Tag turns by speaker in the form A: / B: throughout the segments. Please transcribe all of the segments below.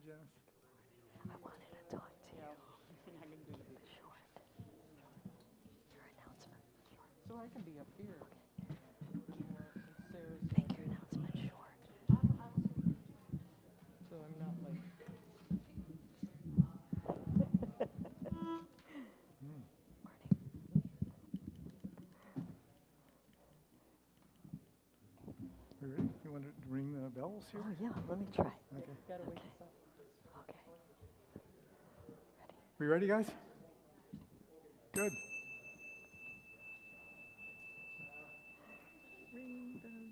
A: Janice.
B: I wanted to talk to you. Short. Your announcement. Short.
A: So I can be up here.
B: Make your announcement short.
A: So I'm not like. You want to ring the bells here?
B: Oh, yeah, let me try.
A: Okay.
B: Okay. Okay.
A: We ready, guys? Good.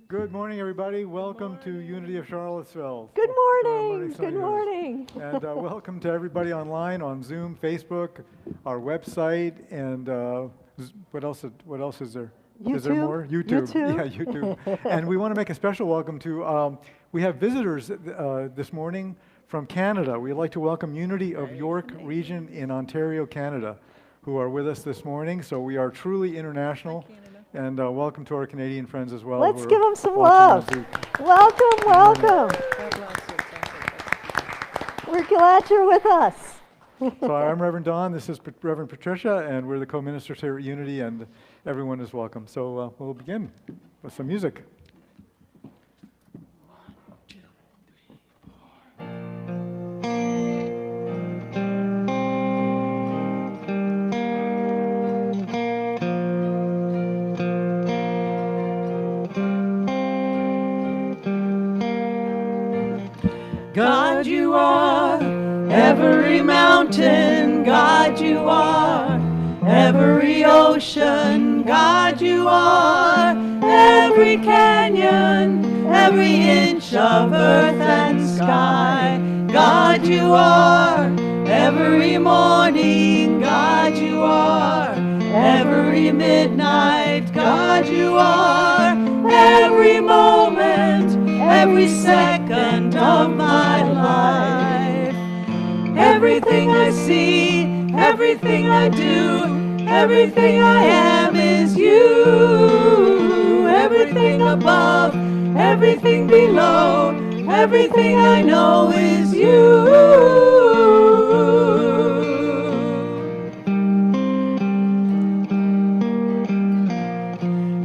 A: Good morning, everybody. Welcome to Unity of Charlottesville.
B: Good morning.
A: Good
B: Good morning.
A: And welcome to everybody online on Zoom, Facebook, our website, and what else is there?
B: YouTube?
A: Is there more? YouTube.
B: YouTube.
A: Yeah, YouTube. And we want to make a special welcome to, we have visitors this morning from Canada. We'd like to welcome Unity of York Region in Ontario, Canada, who are with us this morning. So we are truly international. And welcome to our Canadian friends as well.
B: Let's give them some love. Welcome, welcome. We're glad you're with us.
A: So I'm Reverend Don, this is Reverend Patricia, and we're the co-ministers here at Unity, and everyone is welcome. So we'll begin with some music.
C: God, you are every mountain. God, you are every ocean. God, you are every canyon, every inch of earth and sky. God, you are every morning. God, you are every midnight. God, you are every moment, every second of my life. Everything I see, everything I do, everything I am is you. Everything above, everything below, everything I know is you.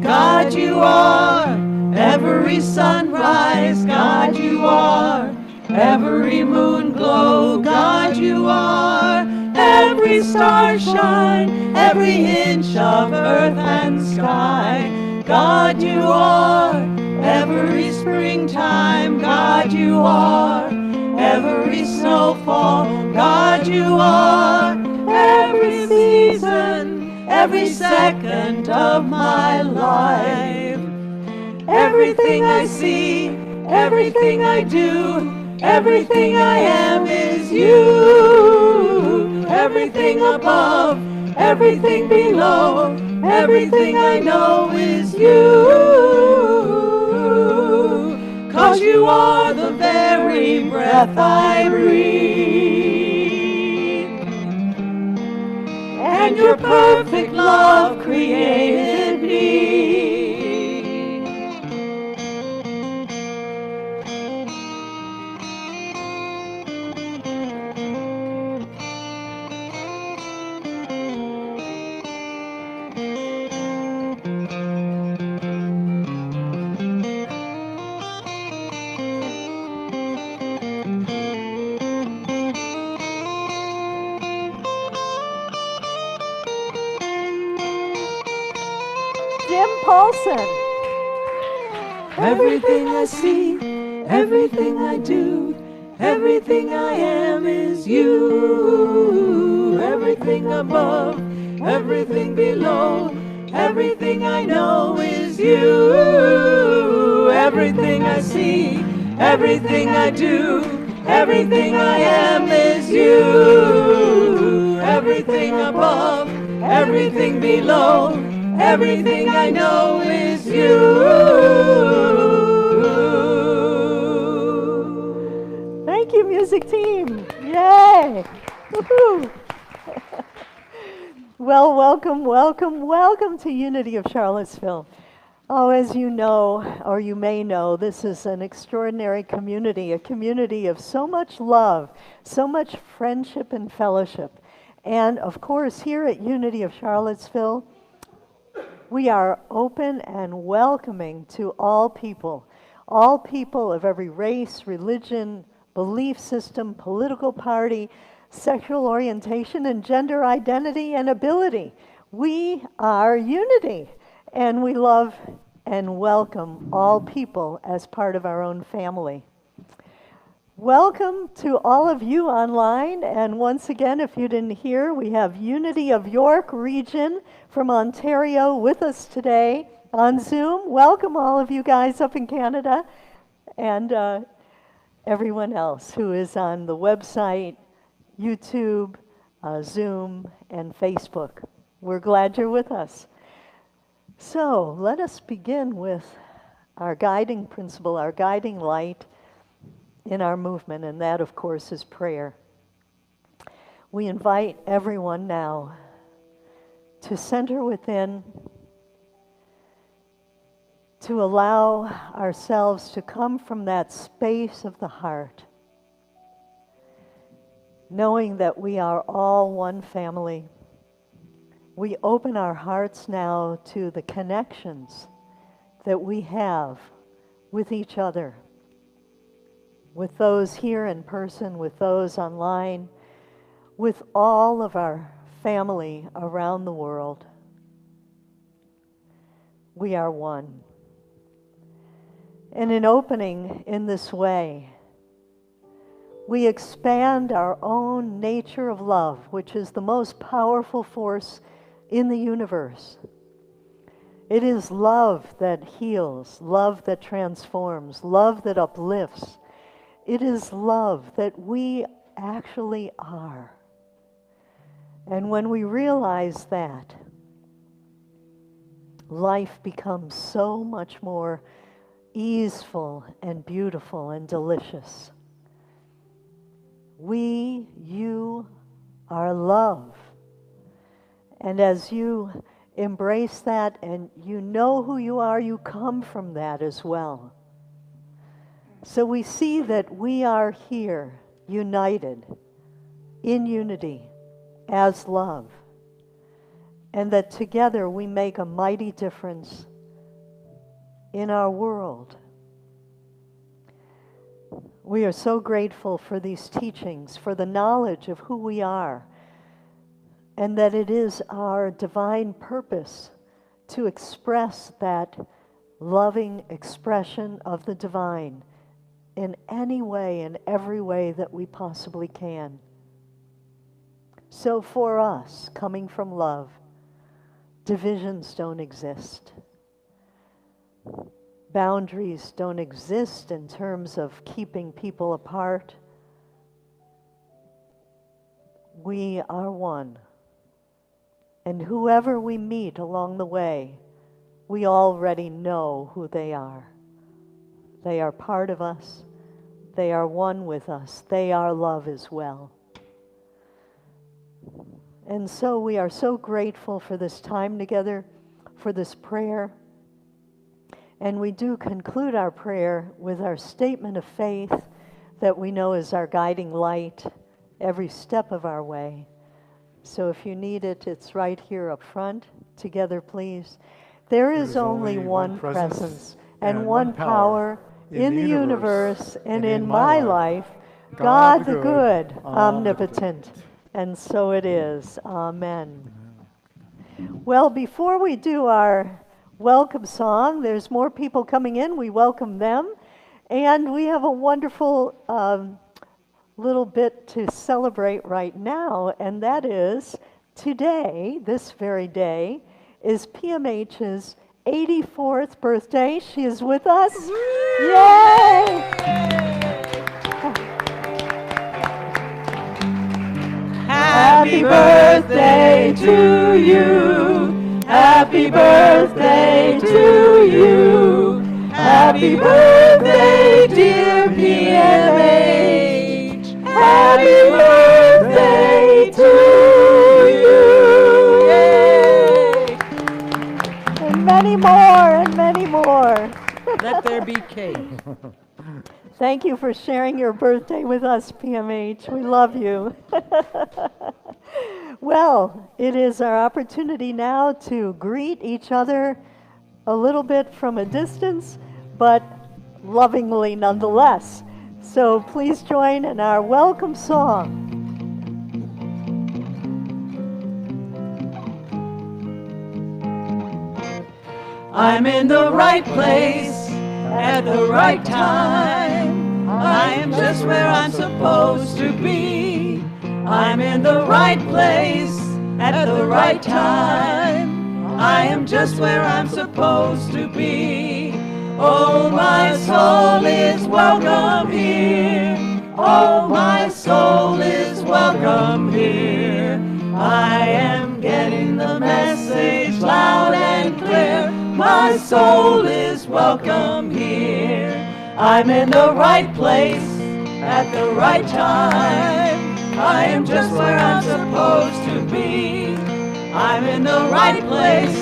C: God, you are every sunrise. God, you are every moon glow. God, you are every star shine, every inch of earth and sky. God, you are every springtime. God, you are every snowfall. God, you are every season, every second of my life. Everything I see, everything I do, everything I am is you. Everything above, everything below, everything I know is you. 'Cause you are the very breath I breathe, and your perfect love created me.
B: Paulson.
C: Everything I see, everything I do, everything I am is you. Everything above, everything below, everything I know is you. Everything I see, everything I do, everything I am is you. Everything above, everything below, everything I know is you.
B: Thank you, music team. Yay. Woohoo. Well, welcome to Unity of Charlottesville. Oh, as you know, or you may know, this is an extraordinary community, a community of so much love, so much friendship and fellowship. And of course, here at Unity of Charlottesville, we are open and welcoming to all people of every race, religion, belief system, political party, sexual orientation, and gender identity and ability. We are Unity. And we love and welcome all people as part of our own family. Welcome to all of you online. And once again, if you didn't hear, we have Unity of York region from Ontario with us today on Zoom. Welcome all of you guys up in Canada and everyone else who is on the website, YouTube, Zoom, and Facebook. We're glad you're with us. So let us begin with our guiding principle, our guiding light in our movement, and that, of course, is prayer. We invite everyone now to center within, to allow ourselves to come from that space of the heart, knowing that we are all one family. We open our hearts now to the connections that we have with each other, with those here in person, with those online, with all of our family around the world. We are one. And in opening in this way, we expand our own nature of love, which is the most powerful force in the universe. It is love that heals, love that transforms, love that uplifts. It is love that we actually are. And when we realize that, life becomes so much more easeful and beautiful and delicious. You are love. And as you embrace that and you know who you are, you come from that as well. So we see that we are here, united, in unity, as love. And that together we make a mighty difference in our world. We are so grateful for these teachings, for the knowledge of who we are, and that it is our divine purpose to express that loving expression of the divine in any way, in every way that we possibly can. So for us, coming from love, divisions don't exist. Boundaries don't exist in terms of keeping people apart. We are one. And whoever we meet along the way, we already know who they are. They are part of us. They are one with us. They are love as well. And so we are so grateful for this time together, for this prayer. And we do conclude our prayer with our statement of faith that we know is our guiding light every step of our way. So if you need it, it's right here up front. Together, please. There is only one presence and one power in the universe and in my life, God the good, omnipotent. And so it is. Amen. Well, before we do our welcome song, there's more people coming in. We welcome them. And we have a wonderful little bit to celebrate right now, and that is today, this very day, is PMH's 84th birthday. She is with us. Yay!
C: Happy birthday to you. Happy birthday to you. Happy birthday, dear PMH. Happy birthday to you. Yay!
B: And many more, and many Thank you for sharing your birthday with us, PMH. We love you. Well, it is our opportunity now to greet each other a little bit from a distance, but lovingly nonetheless. So please join in our welcome song.
C: I'm in the right place at the right time. I am just where I'm supposed to be. I'm in the right place at the right time. I am just where I'm supposed to be. Oh, my soul is welcome here. Oh, my soul is welcome here. I am getting the message loud and clear. My soul is welcome here. I'm in the right place at the right time. I am just where I'm supposed to be. I'm in the right place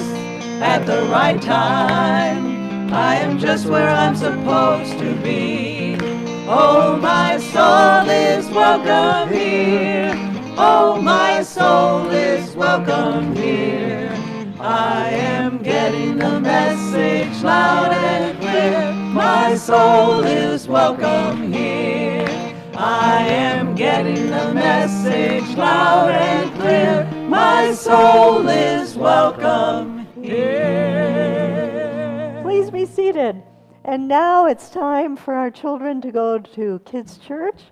C: at the right time. I am just where I'm supposed to be. Oh, my soul is welcome here. Oh, my soul is welcome here. I am getting the message loud and clear. My soul is welcome here. I am getting the message loud and clear. My soul is welcome here.
B: Please be seated. And now it's time for our children to go to Kids Church.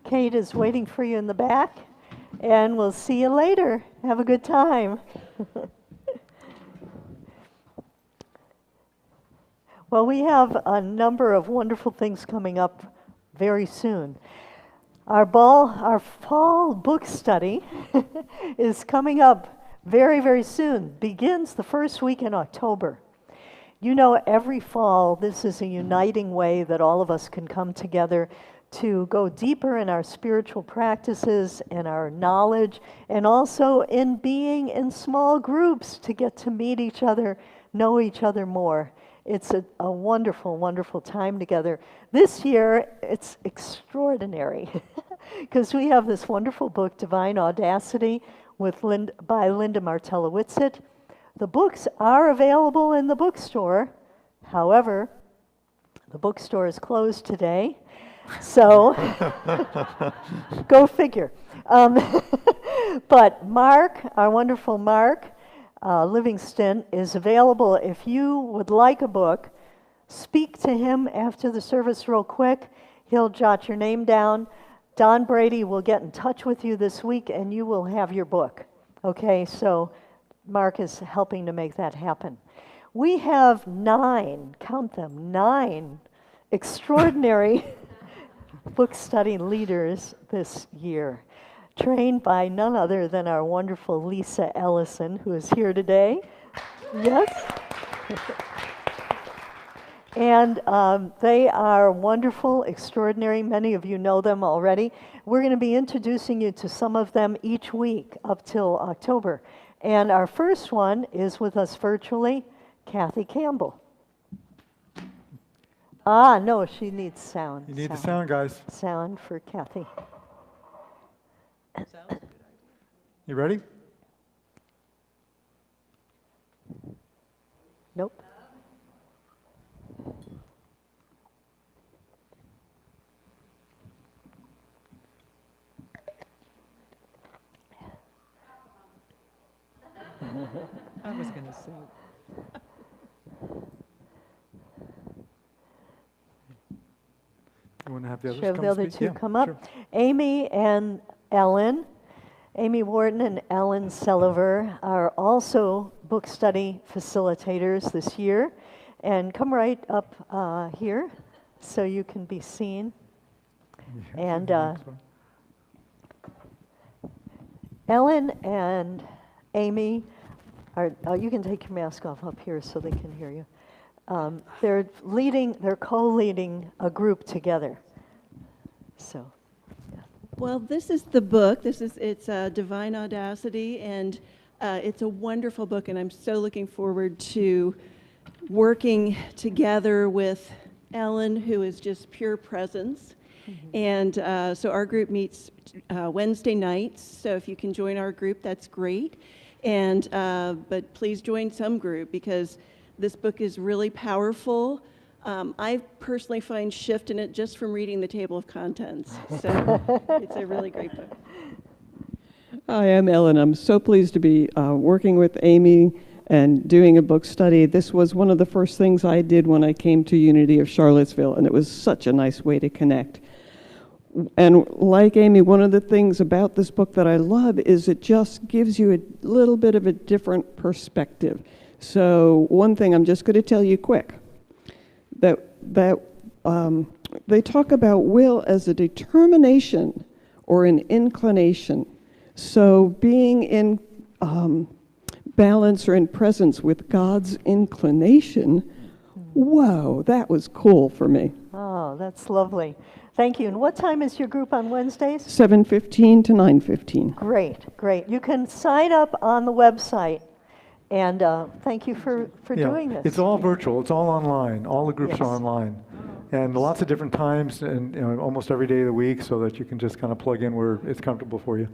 B: Kate is waiting for you in the back, and we'll see you later. Have a good time. Well, we have a number of wonderful things coming up very soon. Our fall book study is coming up very, very soon. Begins the first week in October. You know, every fall, this is a uniting way that all of us can come together to go deeper in our spiritual practices and our knowledge, and also in being in small groups to get to meet each other, know each other more. It's a wonderful, wonderful time together. This year, it's extraordinary because we have this wonderful book, Divine Audacity, by Linda Martella-Whitsitt. The books are available in the bookstore. However, the bookstore is closed today, so go figure. But Mark, our wonderful Mark, Livingston, is available. If you would like a book, speak to him after the service real quick. He'll jot your name down. Don Brady will get in touch with you this week, and you will have your book. Okay, so Mark is helping to make that happen. We have 9, count them, 9 extraordinary book study leaders this year, trained by none other than our wonderful Lisa Ellison, who is here today. Yes. And they are wonderful, extraordinary. Many of you know them already. We're going to be introducing you to some of them each week up till October. And our first one is with us virtually, Kathy Campbell. No, she needs sound.
A: You need the sound, guys.
B: Sound for Kathy.
A: You ready?
B: Nope.
C: I was going to say.
A: You want to have the others
B: Should have
A: come
B: the other
A: speak?
B: two
A: Yeah,
B: come up.
A: sure.
B: Amy and Ellen, Amy Wharton and Ellen Selliver are also book study facilitators this year. And come right up here so you can be seen.
A: Yeah,
B: And
A: the next one.
B: Ellen and Amy are, you can take your mask off up here so they can hear you. They're co-leading a group together. So,
D: Well, this is the book. It's Divine Audacity, and it's a wonderful book, and I'm so looking forward to working together with Ellen, who is just pure presence. And so our group meets Wednesday nights. So if you can join our group, that's great. And but please join some group because this book is really powerful. I personally find shift in it just from reading the table of contents. So it's a really great book.
C: Hi, I'm Ellen. I'm so pleased to be working with Amy and doing a book study. This was one of the first things I did when I came to Unity of Charlottesville, and it was such a nice way to connect. And like Amy, one of the things about this book that I love is it just gives you a little bit of a different perspective. So one thing I'm just going to tell you quick, that they talk about will as a determination or an inclination. So being in balance or in presence with God's inclination, whoa, that was cool for me.
B: Oh, that's lovely. Thank you. And what time is your group on Wednesdays?
C: 7:15 to 9:15.
B: Great, great. You can sign up on the website. And thank you for doing this.
A: It's all virtual. It's all online. All the groups
B: Yes.
A: are online. And lots of different times and almost every day of the week so that you can just kind of plug in where it's comfortable for you.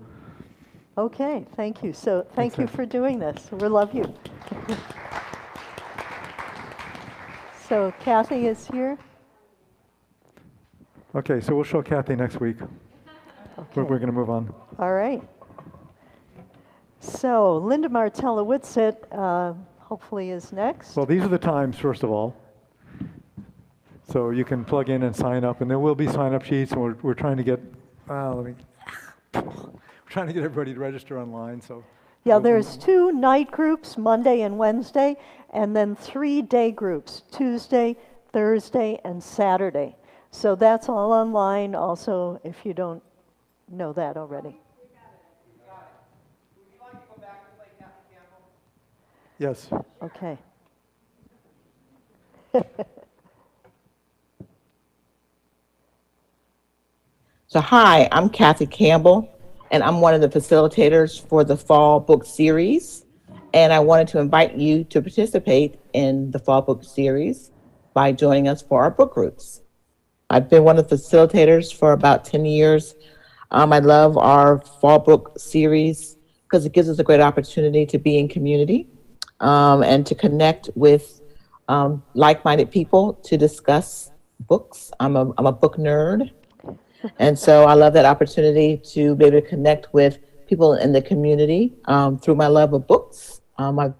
B: Okay, thank you. So thank
A: Thanks,
B: you
A: Ann.
B: for doing this. We love you. So Kathy is here.
A: Okay, so we'll show Kathy next week. We're going to move on.
B: All right. So Linda Martella Whitsitt hopefully is next.
A: Well, these are the times, first of all. So you can plug in and sign up, and there will be sign-up sheets, and we're trying to get, we're trying to get everybody to register online, so.
B: Yeah, there's 2 night groups, Monday and Wednesday, and then 3 day groups, Tuesday, Thursday, and Saturday. So that's all online also, if you don't know that already.
A: Yes.
B: Okay.
E: So hi, I'm Kathy Campbell, and I'm one of the facilitators for the Fall Book Series. And I wanted to invite you to participate in the Fall Book Series by joining us for our book groups. I've been one of the facilitators for about 10 years. I love our Fall Book Series because it gives us a great opportunity to be in community and to connect with like-minded people to discuss books. I'm a book nerd. And so I love that opportunity to be able to connect with people in the community through my love of books. I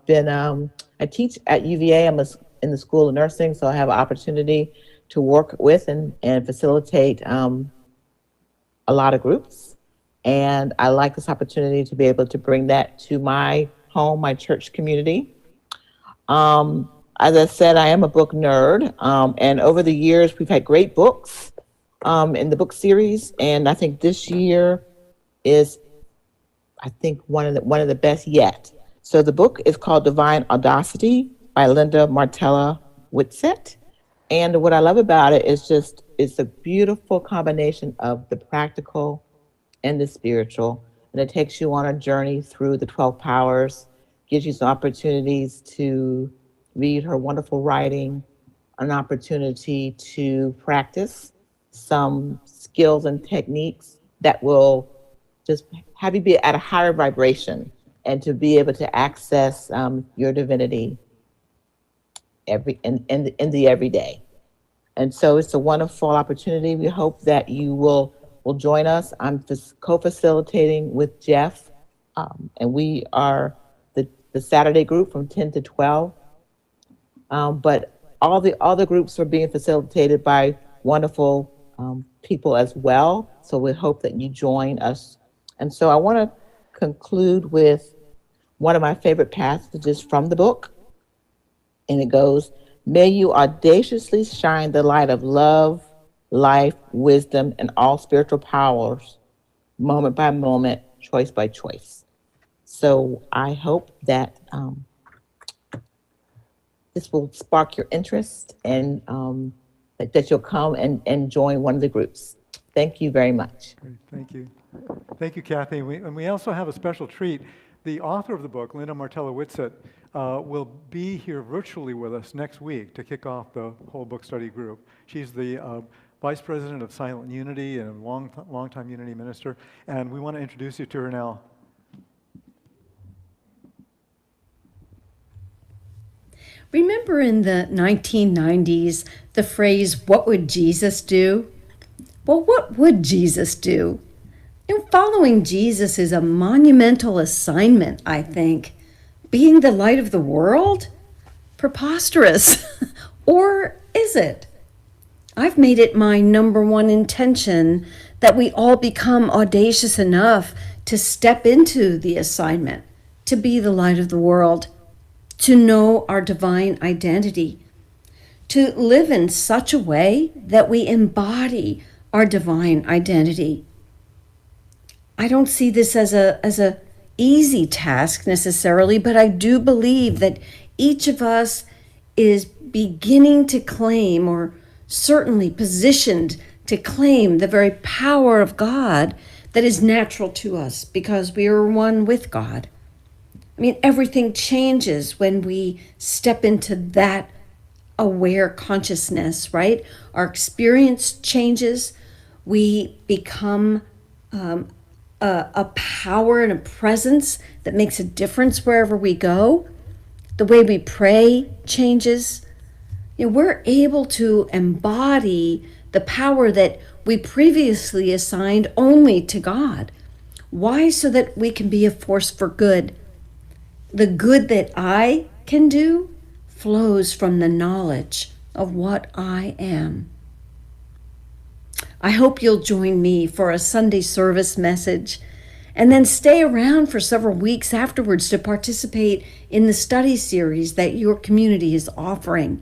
E: teach at UVA. I'm in the School of Nursing, so I have an opportunity to work with and facilitate a lot of groups. And I like this opportunity to be able to bring that to my home, my church community. As I said, I am a book nerd. And over the years, we've had great books in the book series, and I think this year is, one of the best yet. So the book is called Divine Audacity by Linda Martella Whitsitt, and what I love about it is just it's a beautiful combination of the practical and the spiritual, and it takes you on a journey through the 12 powers, gives you some opportunities to read her wonderful writing, an opportunity to practice some skills and techniques that will just have you be at a higher vibration and to be able to access your divinity in the everyday. And so it's a wonderful opportunity. We hope that you will join us. I'm co-facilitating with Jeff, and we are the Saturday group from 10 to 12. But all the other groups are being facilitated by wonderful people as well. So we hope that you join us. And so I want to conclude with one of my favorite passages from the book. And it goes, "May you audaciously shine the light of love, life, wisdom, and all spiritual powers, moment by moment, choice by choice." So I hope that this will spark your interest and that you'll come and join one of the groups. Thank you very much.
A: Great, thank you. Thank you, Kathy. And we also have a special treat. the author of the book, Linda Martella-Whitsett, will be here virtually with us next week to kick off the whole book study group. She's the Vice President of Silent Unity and longtime Unity minister, and we want to introduce you to her now.
F: Remember in the 1990s the phrase, "What would Jesus do?" Well, what would Jesus do? Following Jesus is a monumental assignment, I think. Being the light of the world? Preposterous. Or is it? I've made it my number one intention that we all become audacious enough to step into the assignment, to be the light of the world, to know our divine identity, to live in such a way that we embody our divine identity. I don't see this as a easy task necessarily, but I do believe that each of us is beginning to claim, or certainly positioned to claim, the very power of God that is natural to us because we are one with God. I mean, everything changes when we step into that aware consciousness, right? Our experience changes. We become a power and a presence that makes a difference wherever we go. The way we pray changes. We're able to embody the power that we previously assigned only to God. Why? So that we can be a force for good. The good that I can do flows from the knowledge of what I am. I hope you'll join me for a Sunday service message and then stay around for several weeks afterwards to participate in the study series that your community is offering.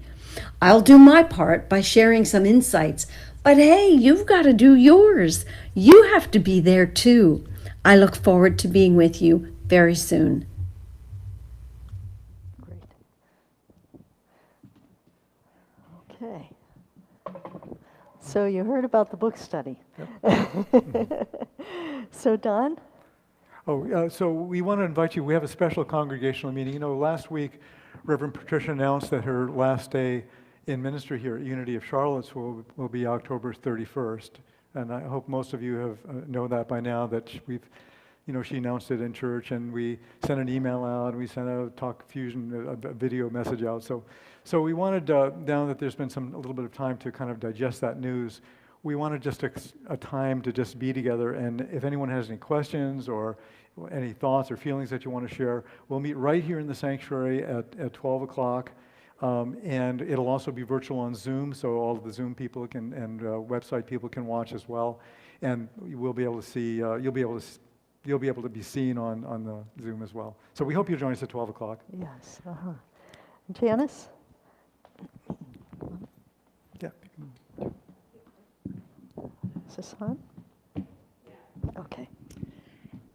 F: I'll do my part by sharing some insights, but hey, you've got to do yours. You have to be there too. I look forward to being with you very soon.
B: Great. Okay. So you heard about the book study. Yep. So Don?
A: So we want to invite you. We have a special congregational meeting. Last week, Reverend Patricia announced that her last day in ministry here at Unity of Charlottesville will be October 31st. And I hope most of you have know that by now, that she announced it in church, and we sent an email out, and we sent a Talk Fusion, a video message out. So we wanted, now that there's been a little bit of time to kind of digest that news, we wanted just a time to just be together. And if anyone has any questions or any thoughts or feelings that you want to share, we'll meet right here in the sanctuary at 12 o'clock. And it'll also be virtual on Zoom, so all of the Zoom people and website people can watch as well. And we'll be able to see, you'll be able to be seen on the Zoom as well. So we hope you'll join us at 12 o'clock.
B: Yes. Janice?
A: Yeah.
B: Is this on? Okay.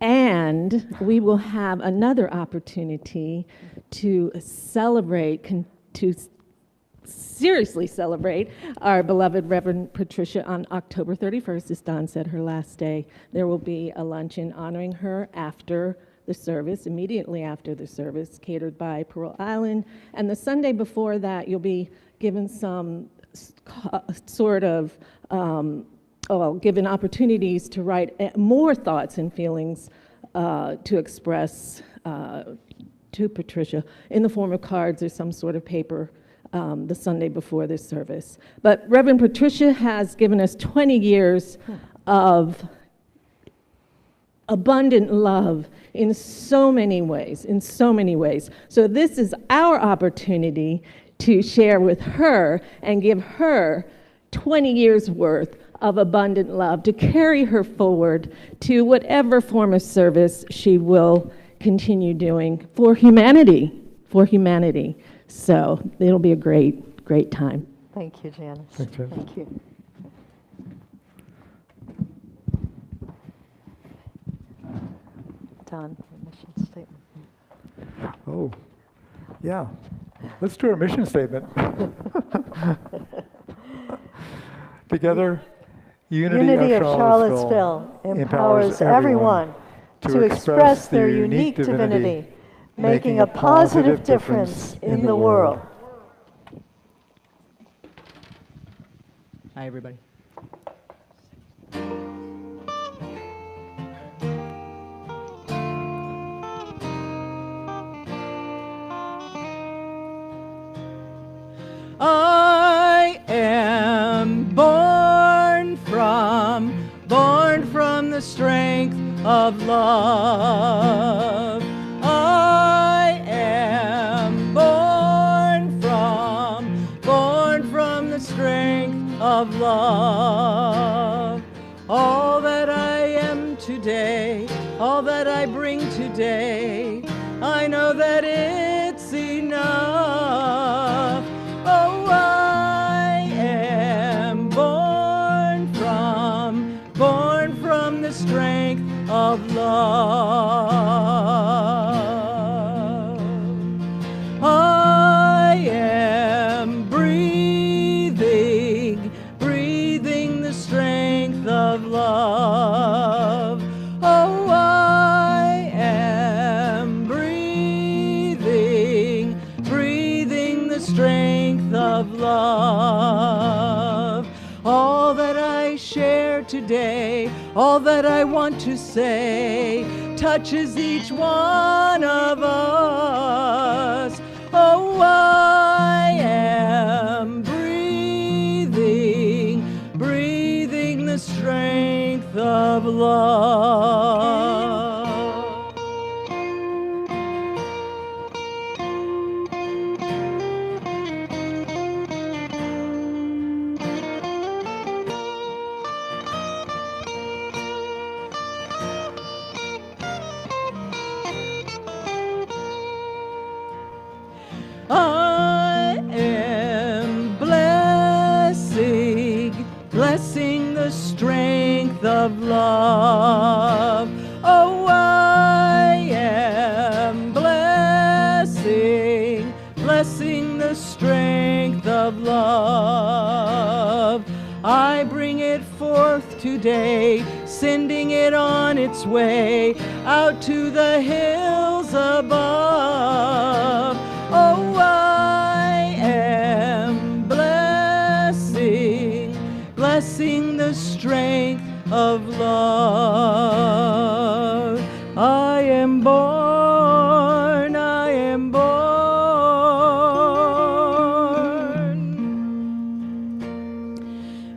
C: And we will have another opportunity to celebrate, to seriously celebrate our beloved Reverend Patricia on October 31st, as Don said, her last day. There will be a luncheon honoring her after the service, immediately after the service, catered by Pearl Island. And the Sunday before that, you'll be given some given opportunities to write more thoughts and feelings to express to Patricia in the form of cards or some sort of paper the Sunday before this service. But Reverend Patricia has given us 20 years of abundant love in so many ways, So this is our opportunity to share with her and give her 20 years worth of abundant love to carry her forward to whatever form of service she will continue doing for humanity. So it'll be a great time.
B: Thank you, Janice.
A: Thanks, Janice.
B: Thank you. Don, mission statement.
A: Oh, yeah. Let's do our mission statement. Together, Unity of Charlottesville
B: empowers everyone to express their unique divinity, making a positive difference in the world.
C: Hi, everybody. I am born from the strength of love. I am born from the strength of love. All that I am today, all that I bring today, I know that it's enough. Oh, I am born from the strength of love. I am breathing the strength of love. Oh, I am breathing the strength of love. All that I share today, all that I want to say, touches each one of us. Oh, I am breathing the strength of love. I am blessing the strength of love. Oh, I am blessing the strength of love. I bring it forth today, sending it on its way out to the hills above. Oh, I am blessing the strength of love. I am born, I am born.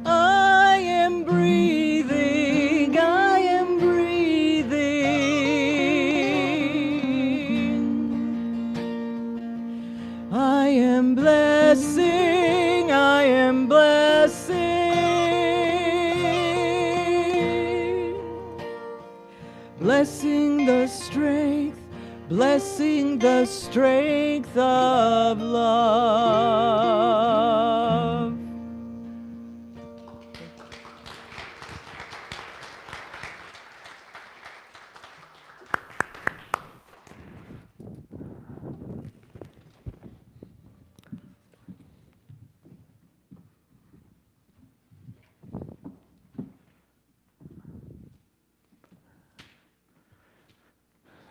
C: I am breathing, I am breathing. I am blessing, I am blessing. Blessing the strength of love.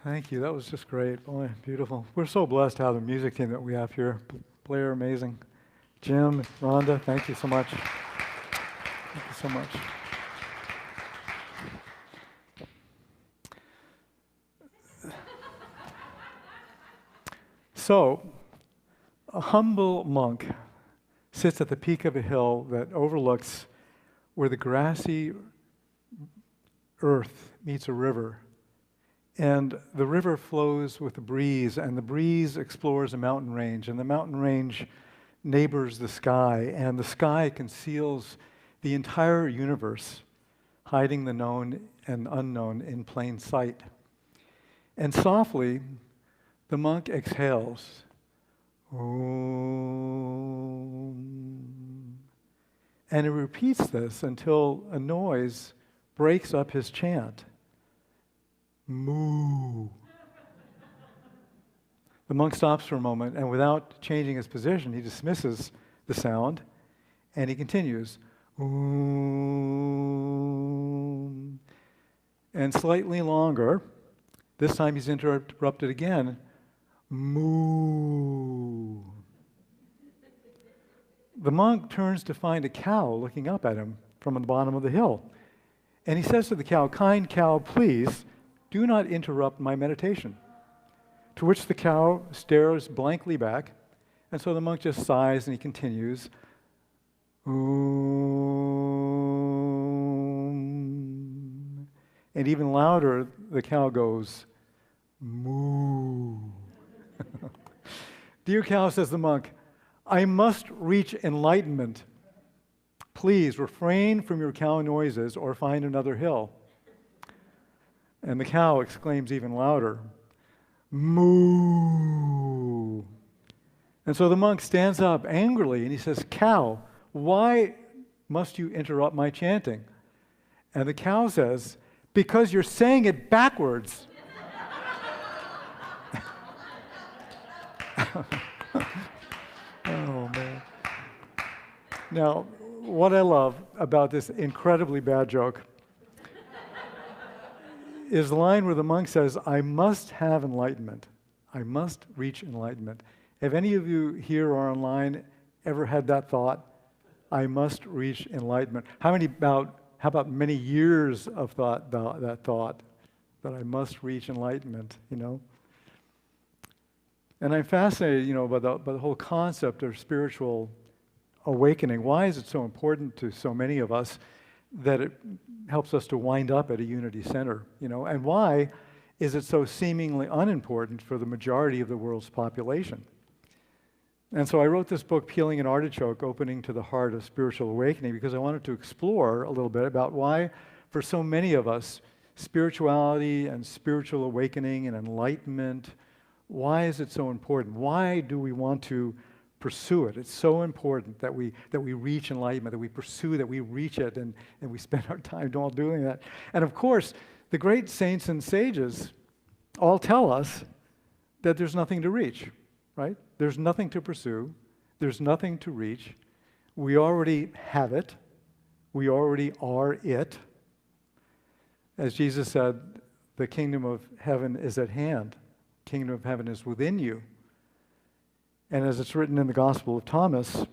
A: Thank you. That was just great. Boy, beautiful. We're so blessed to have the music team that we have here. Blair, amazing. Jim, Rhonda, thank you so much. Thank you so much. So, a humble monk sits at the peak of a hill that overlooks where the grassy earth meets a river. And the river flows with the breeze, and the breeze explores a mountain range, and the mountain range neighbors the sky, and the sky conceals the entire universe, hiding the known and unknown in plain sight. And softly, the monk exhales. Om. And he repeats this until a noise breaks up his chant. Moo. The monk stops for a moment, and without changing his position, he dismisses the sound, and he continues. Om. And slightly longer, This time he's interrupted again. Moo. The monk turns to find a cow looking up at him from the bottom of the hill. And he says to the cow, "Kind cow, please do not interrupt my meditation." To which the cow stares blankly back. And so the monk just sighs and he continues, "Oom." And even louder, the cow goes, "Moo." "Dear cow," says the monk, "I must reach enlightenment. Please refrain from your cow noises or find another hill." And the cow exclaims even louder, "Moo." And so the monk stands up angrily and he says, "Cow, why must you interrupt my chanting?" And the cow says, "Because you're saying it backwards." Oh, man. Now, what I love about this incredibly bad joke is the line where the monk says, "I must have enlightenment. I must reach enlightenment." Have any of you here or online ever had that thought? I must reach enlightenment. How about many years of that thought, that I must reach enlightenment, you know? And I'm fascinated, you know, by the whole concept of spiritual awakening. Why is it so important to so many of us that it helps us to wind up at a unity center, you know? And why is it so seemingly unimportant for the majority of the world's population? And so I wrote this book, Peeling an Artichoke, Opening to the Heart of Spiritual Awakening, because I wanted to explore a little bit about why, for so many of us, spirituality and spiritual awakening and enlightenment, why is it so important? Why do we want to pursue it? It's so important that we reach enlightenment, that we pursue, that we reach it, and we spend our time all doing that. And of course, the great saints and sages all tell us that there's nothing to reach, right? There's nothing to pursue. There's nothing to reach. We already have it. We already are it. As Jesus said, the kingdom of heaven is at hand. Kingdom of heaven is within you. And as it's written in the Gospel of Thomas,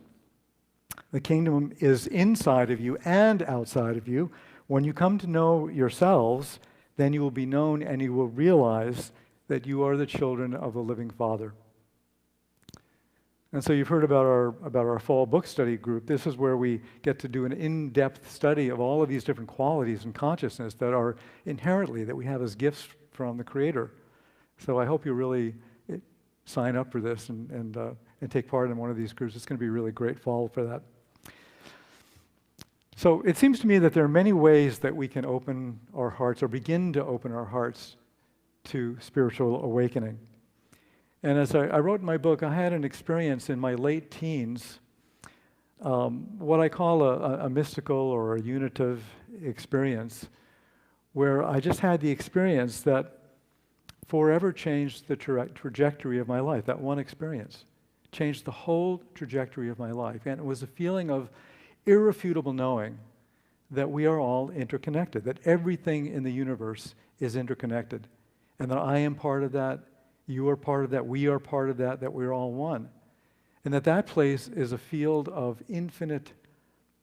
A: the kingdom is inside of you and outside of you. When you come to know yourselves, then you will be known and you will realize that you are the children of the living Father. And so you've heard about our fall book study group. This is where we get to do an in-depth study of all of these different qualities in consciousness that are inherently, that we have as gifts from the Creator. So I hope you really sign up for this and take part in one of these groups. It's going to be a really great fall for that. So it seems to me that there are many ways that we can open our hearts or begin to open our hearts to spiritual awakening. And as I wrote in my book, I had an experience in my late teens, what I call a mystical or a unitive experience, where I just had the experience that forever changed the trajectory of my life. That one experience changed the whole trajectory of my life. And it was a feeling of irrefutable knowing that we are all interconnected, that everything in the universe is interconnected, and that I am part of that, you are part of that, we are part of that, that we're all one. And that place is a field of infinite,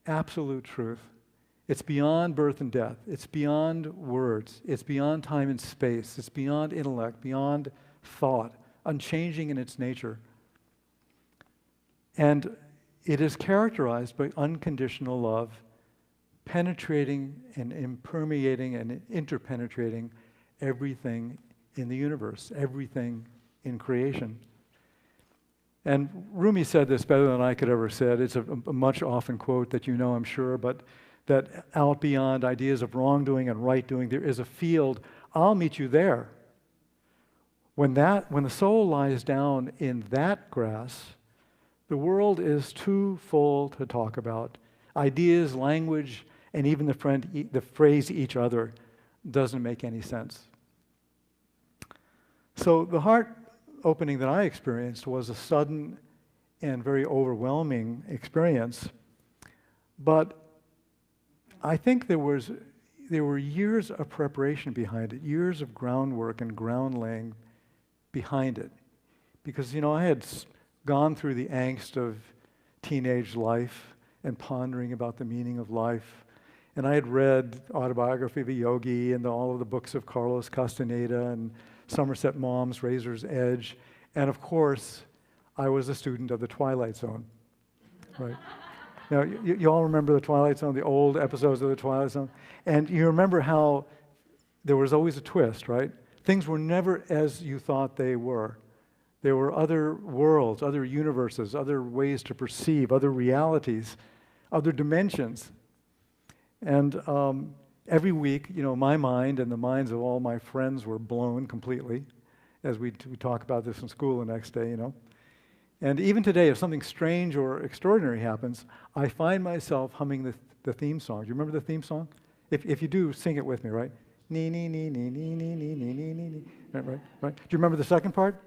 A: absolute truth. It's beyond birth and death. It's beyond words. It's beyond time and space. It's beyond intellect, beyond thought, unchanging in its nature. And it is characterized by unconditional love, penetrating and impermeating and interpenetrating everything in the universe, everything in creation. And Rumi said this better than I could ever say it. It's a much often quote that you know, I'm sure, but that out beyond ideas of wrongdoing and right doing, there is a field. I'll meet you there. When the soul lies down in that grass, the world is too full to talk about. Ideas, language, and even the phrase each other doesn't make any sense. So the heart opening that I experienced was a sudden and very overwhelming experience. But I think there was there were years of preparation behind it, years of groundwork and ground laying behind it. Because, I had gone through the angst of teenage life and pondering about the meaning of life. And I had read Autobiography of a Yogi and all of the books of Carlos Castaneda and Somerset Maugham's Razor's Edge. And of course, I was a student of The Twilight Zone, right? Now, you all remember The Twilight Zone, the old episodes of The Twilight Zone? And you remember how there was always a twist, right? Things were never as you thought they were. There were other worlds, other universes, other ways to perceive, other realities, other dimensions. And every week, my mind and the minds of all my friends were blown completely as we talk about this in school the next day, And even today, if something strange or extraordinary happens, I find myself humming the theme song. Do you remember the theme song? If you do, sing it with me, right? Nee, nee, nee, nee, nee, nee, nee, nee, nee, nee, nee. Right? Do you remember the second part?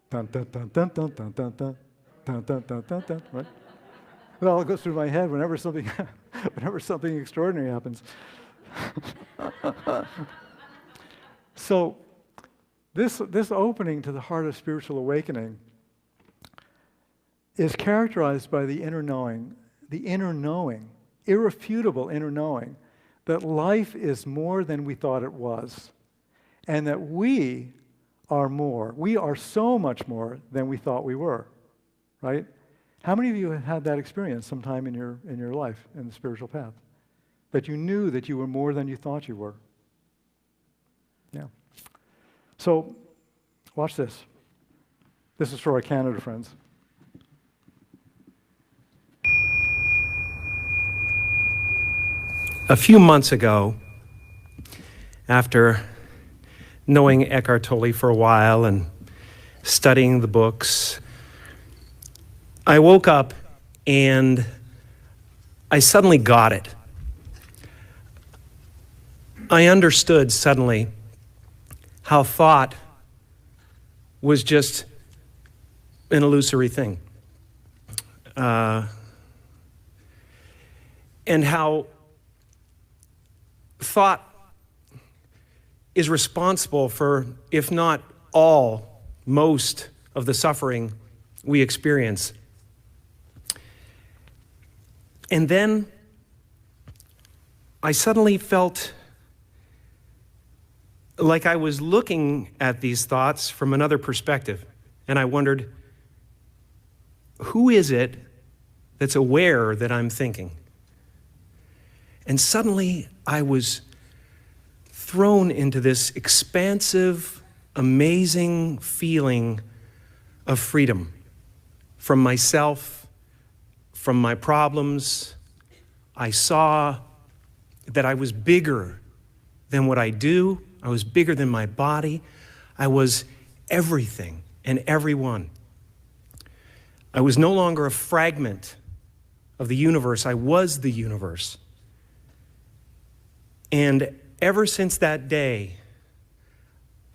A: Dun, dun, dun, dun, dun, dun, dun, dun, dun, dun, dun, dun, dun, right? Well, it goes through my head whenever something extraordinary happens. So, this opening to the heart of spiritual awakening is characterized by the inner knowing, irrefutable inner knowing, that life is more than we thought it was, and that we are more. We are so much more than we thought we were, right? How many of you have had that experience sometime in your life, in the spiritual path? That you knew that you were more than you thought you were? Yeah. So, watch this. This is for our Canada friends.
G: A few months ago, after knowing Eckhart Tolle for a while and studying the books, I woke up and I suddenly got it. I understood suddenly how thought was just an illusory thing. And how thought is responsible for, if not all, most of the suffering we experience. And then I suddenly felt like I was looking at these thoughts from another perspective. And I wondered, who is it that's aware that I'm thinking? And suddenly I was thrown into this expansive, amazing feeling of freedom from myself, from my problems. I saw that I was bigger than what I do. I was bigger than my body. I was everything and everyone. I was no longer a fragment of the universe. I was the universe. And ever since that day,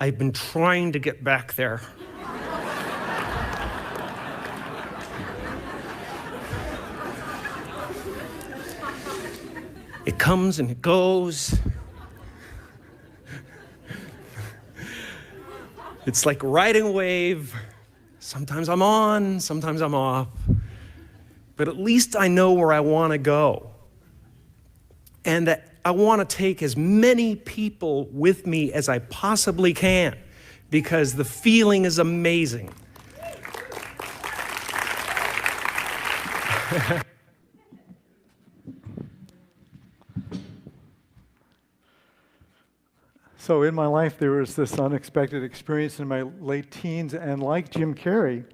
G: I've been trying to get back there. It comes and it goes. It's like riding a wave. Sometimes I'm on, sometimes I'm off. But at least I know where I want to go. And that I want to take as many people with me as I possibly can, because the feeling is amazing.
A: So in my life, there was this unexpected experience in my late teens, and like Jim Carrey,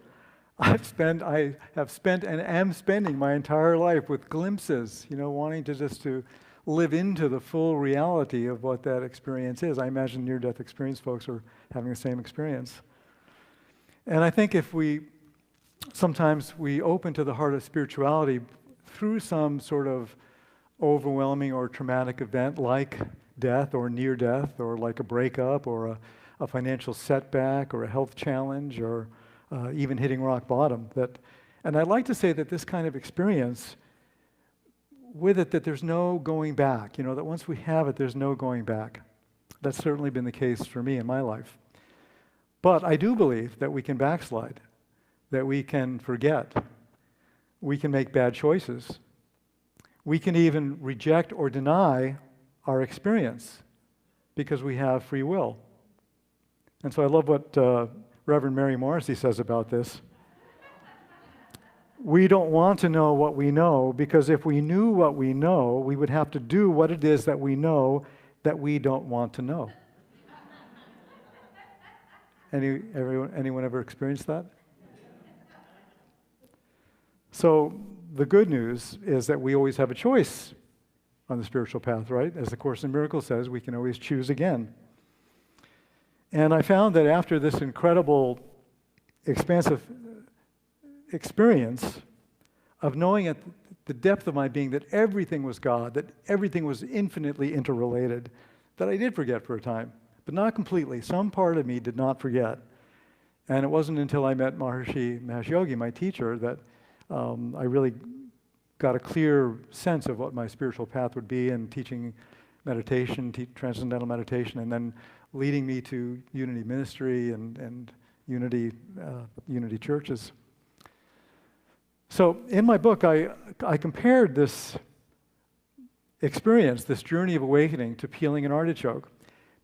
A: I have spent and am spending my entire life with glimpses, wanting to live into the full reality of what that experience is. I imagine near-death experience folks are having the same experience. And I think if sometimes we open to the heart of spirituality through some sort of overwhelming or traumatic event like death or near death, or like a breakup or a financial setback or a health challenge, or even hitting rock bottom. And I'd like to say that this kind of experience with it that there's no going back, that once we have it, there's no going back. That's certainly been the case for me in my life. But I do believe that we can backslide, that we can forget, we can make bad choices. We can even reject or deny our experience because we have free will. And so I love what Reverend Mary Morrissey says about this. We don't want to know what we know, because if we knew what we know, we would have to do what it is that we know that we don't want to know. Anyone ever experienced that? So the good news is that we always have a choice on the spiritual path, right? As the Course in Miracles says, we can always choose again. And I found that after this incredible, expansive experience of knowing at the depth of my being that everything was God, that everything was infinitely interrelated, that I did forget for a time, but not completely. Some part of me did not forget. And it wasn't until I met Maharishi Mahesh Yogi, my teacher, that I really got a clear sense of what my spiritual path would be in teaching meditation, transcendental meditation, and then leading me to Unity Ministry and Unity churches. So in my book, I compared this experience, this journey of awakening, to peeling an artichoke,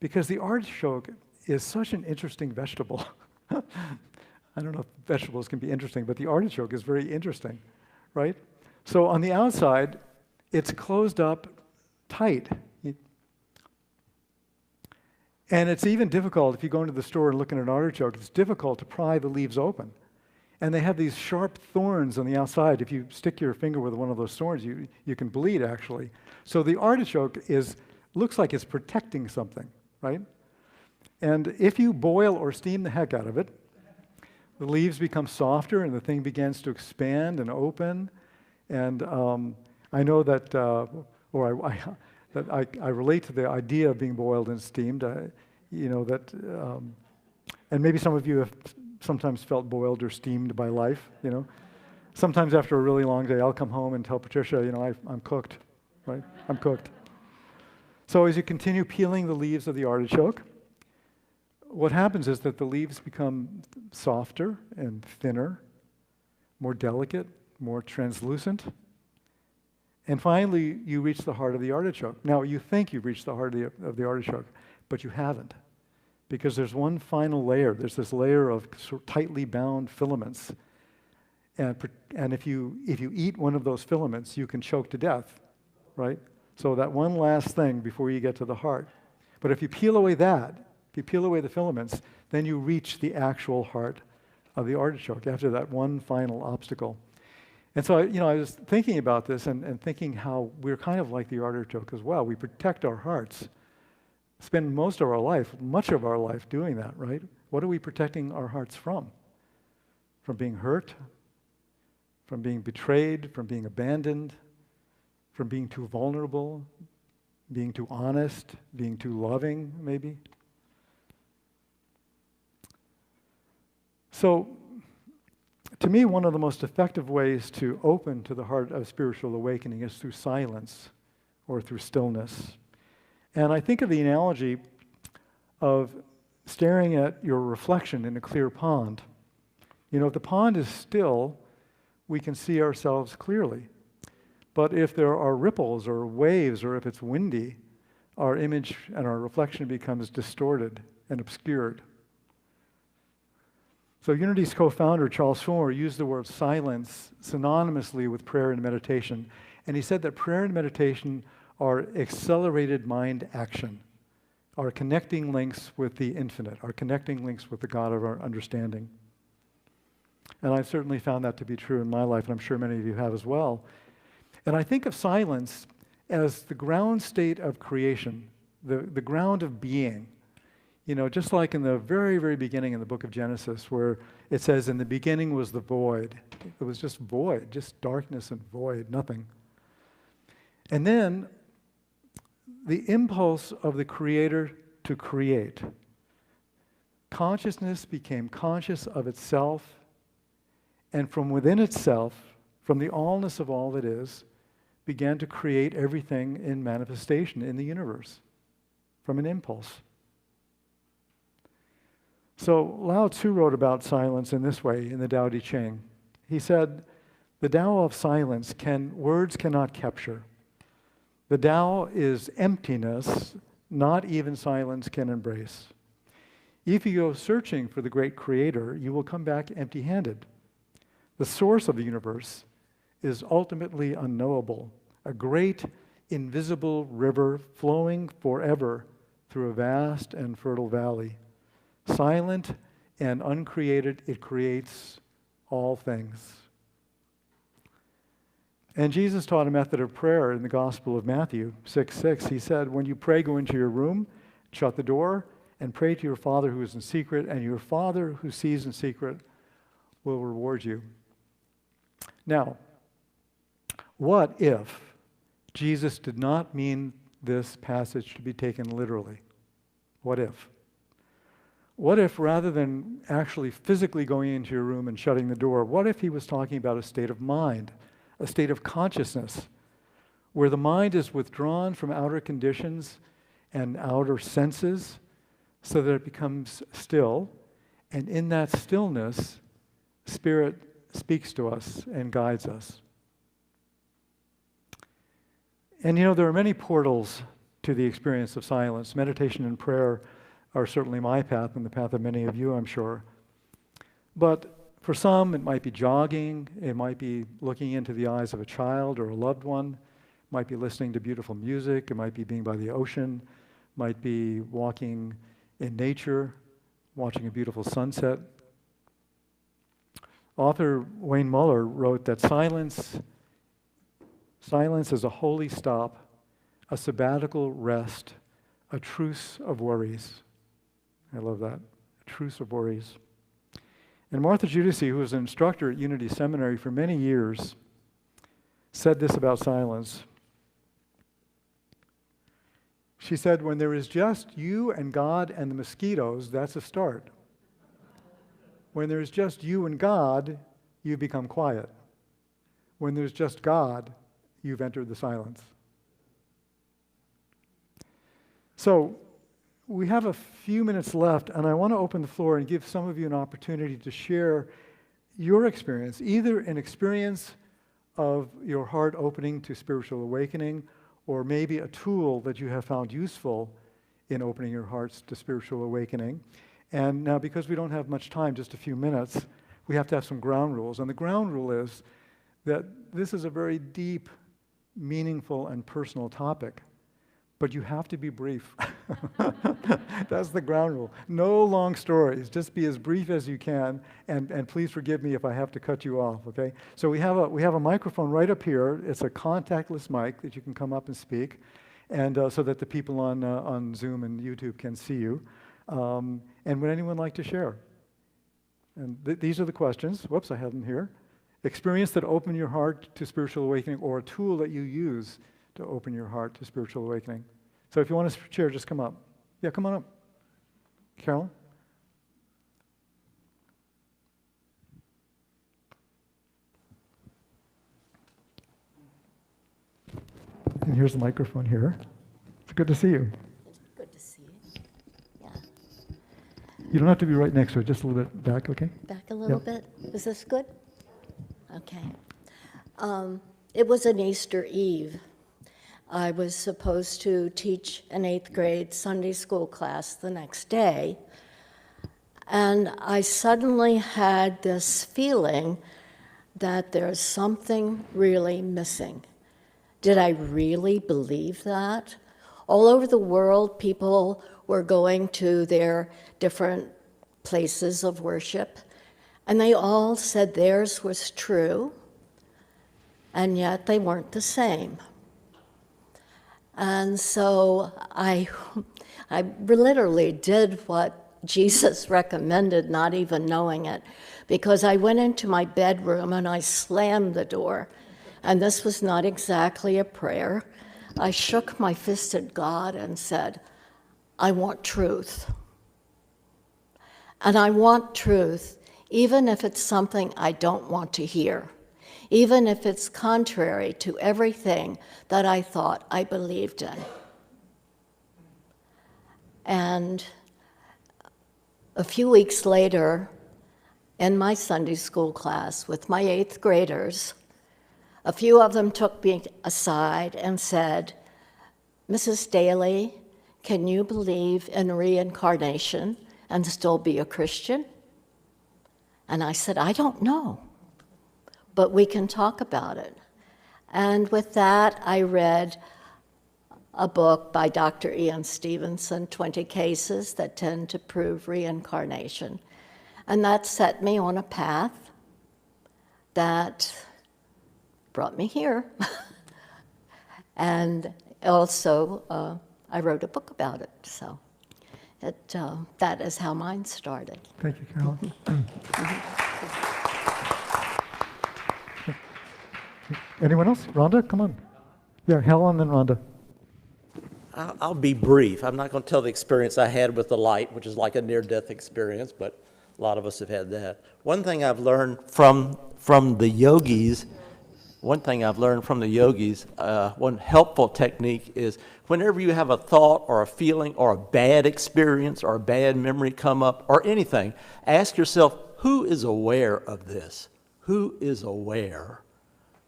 A: because the artichoke is such an interesting vegetable. I don't know if vegetables can be interesting, but the artichoke is very interesting, right? So on the outside, it's closed up tight. And it's even difficult, if you go into the store and look at an artichoke, it's difficult to pry the leaves open. And they have these sharp thorns on the outside. If you stick your finger with one of those thorns, you can bleed, actually. So the artichoke looks like it's protecting something, right? And if you boil or steam the heck out of it, the leaves become softer and the thing begins to expand and open. And I know that, I relate to the idea of being boiled and steamed. And maybe some of you have sometimes felt boiled or steamed by life. Sometimes after a really long day, I'll come home and tell Patricia, I'm cooked, right? I'm cooked. So as you continue peeling the leaves of the artichoke, what happens is that the leaves become softer and thinner, more delicate, more translucent. And finally, you reach the heart of the artichoke. Now, you think you've reached the heart of the artichoke, but you haven't. Because there's one final layer. There's this layer of tightly bound filaments. And if you eat one of those filaments, you can choke to death, right? So that one last thing before you get to the heart. But if you peel away the filaments, then you reach the actual heart of the artichoke after that one final obstacle. And so, I was thinking about this and thinking how we're kind of like the artichoke as well. We protect our hearts, spend much of our life doing that, right? What are we protecting our hearts from? From being hurt, from being betrayed, from being abandoned, from being too vulnerable, being too honest, being too loving, maybe. So, to me, one of the most effective ways to open to the heart of spiritual awakening is through silence or through stillness. And I think of the analogy of staring at your reflection in a clear pond. If the pond is still, we can see ourselves clearly. But if there are ripples or waves or if it's windy, our image and our reflection becomes distorted and obscured. So Unity's co-founder, Charles Fuller, used the word silence synonymously with prayer and meditation. And he said that prayer and meditation are accelerated mind action, are connecting links with the infinite, are connecting links with the God of our understanding. And I've certainly found that to be true in my life, and I'm sure many of you have as well. And I think of silence as the ground state of creation, the ground of being. Just like in the very, very beginning in the book of Genesis, where it says, in the beginning was the void. It was just void, just darkness and void, nothing. And then the impulse of the Creator to create. Consciousness became conscious of itself, and from within itself, from the allness of all that is, began to create everything in manifestation in the universe from an impulse. So Lao Tzu wrote about silence in this way in the Tao Te Ching. He said, the Tao of silence words cannot capture. The Tao is emptiness, not even silence can embrace. If you go searching for the great creator, you will come back empty-handed. The source of the universe is ultimately unknowable, a great invisible river flowing forever through a vast and fertile valley. Silent and uncreated, it creates all things. And Jesus taught a method of prayer in the Gospel of Matthew 6:6. He said, when you pray, go into your room, shut the door, and pray to your Father who is in secret, and your Father who sees in secret will reward you. Now, what if Jesus did not mean this passage to be taken literally? What if? What if rather than actually physically going into your room and shutting the door, what if he was talking about a state of mind, a state of consciousness, where the mind is withdrawn from outer conditions and outer senses so that it becomes still, and in that stillness, Spirit speaks to us and guides us. And you know, there are many portals to the experience of silence. Meditation and prayer are certainly my path and the path of many of you, I'm sure. But for some, it might be jogging, it might be looking into the eyes of a child or a loved one, it might be listening to beautiful music, it might be being by the ocean, it might be walking in nature, watching a beautiful sunset. Author Wayne Muller wrote that silence is a holy stop, a sabbatical rest, a truce of worries. I love that, a truce of worries. And Martha Judici, who was an instructor at Unity Seminary for many years, said this about silence. She said, when there is just you and God and the mosquitoes, that's a start. When there's just you and God, you become quiet. When there's just God, you've entered the silence. So we have a few minutes left, and I want to open the floor and give some of you an opportunity to share your experience, either an experience of your heart opening to spiritual awakening, or maybe a tool that you have found useful in opening your hearts to spiritual awakening. And now, because we don't have much time, just a few minutes, we have to have some ground rules. And the ground rule is that this is a very deep, meaningful, and personal topic. But you have to be brief. That's the ground rule. No long stories. Just be as brief as you can, and please forgive me if I have to cut you off, okay? So we have a microphone right up here. It's a contactless mic that you can come up and speak, and so that the people on Zoom and YouTube can see you. And would anyone like to share? And these are the questions. Whoops, I have them here. Experience that opened your heart to spiritual awakening, or a tool that you use to open your heart to spiritual awakening. So if you want to share, just come up. Yeah, come on up. Carolyn? And here's the microphone here. It's good to see you.
H: It's good to see you. Yeah.
A: You don't have to be right next to it, just a little bit back, okay?
H: Back a little
A: Yep.
H: bit. Is this good? Okay. It was an Easter Eve. I was supposed to teach an 8th grade Sunday school class the next day, and I suddenly had this feeling that there's something really missing. Did I really believe that? All over the world, people were going to their different places of worship, and they all said theirs was true, and yet they weren't the same. And so I literally did what Jesus recommended, not even knowing it, because I went into my bedroom and I slammed the door. And this was not exactly a prayer. I shook my fist at God and said, I want truth. And I want truth, even if it's something I don't want to hear, even if it's contrary to everything that I thought I believed in. And a few weeks later, in my Sunday school class with my 8th graders, a few of them took me aside and said, "Mrs. Daly, can you believe in reincarnation and still be a Christian?" And I said, "I don't know, but we can talk about it." And with that, I read a book by Dr. Ian Stevenson, 20 Cases That Tend to Prove Reincarnation. And that set me on a path that brought me here. And also, I wrote a book about it. So that is how mine started.
A: Thank you, Carolyn. Anyone else? Rhonda, come on. Yeah, Helen and Rhonda.
I: I'll be brief. I'm not going to tell the experience I had with the light, which is like a near-death experience, but a lot of us have had that. One thing I've learned from the yogis, one helpful technique is whenever you have a thought or a feeling or a bad experience or a bad memory come up or anything, ask yourself, who is aware of this? Who is aware?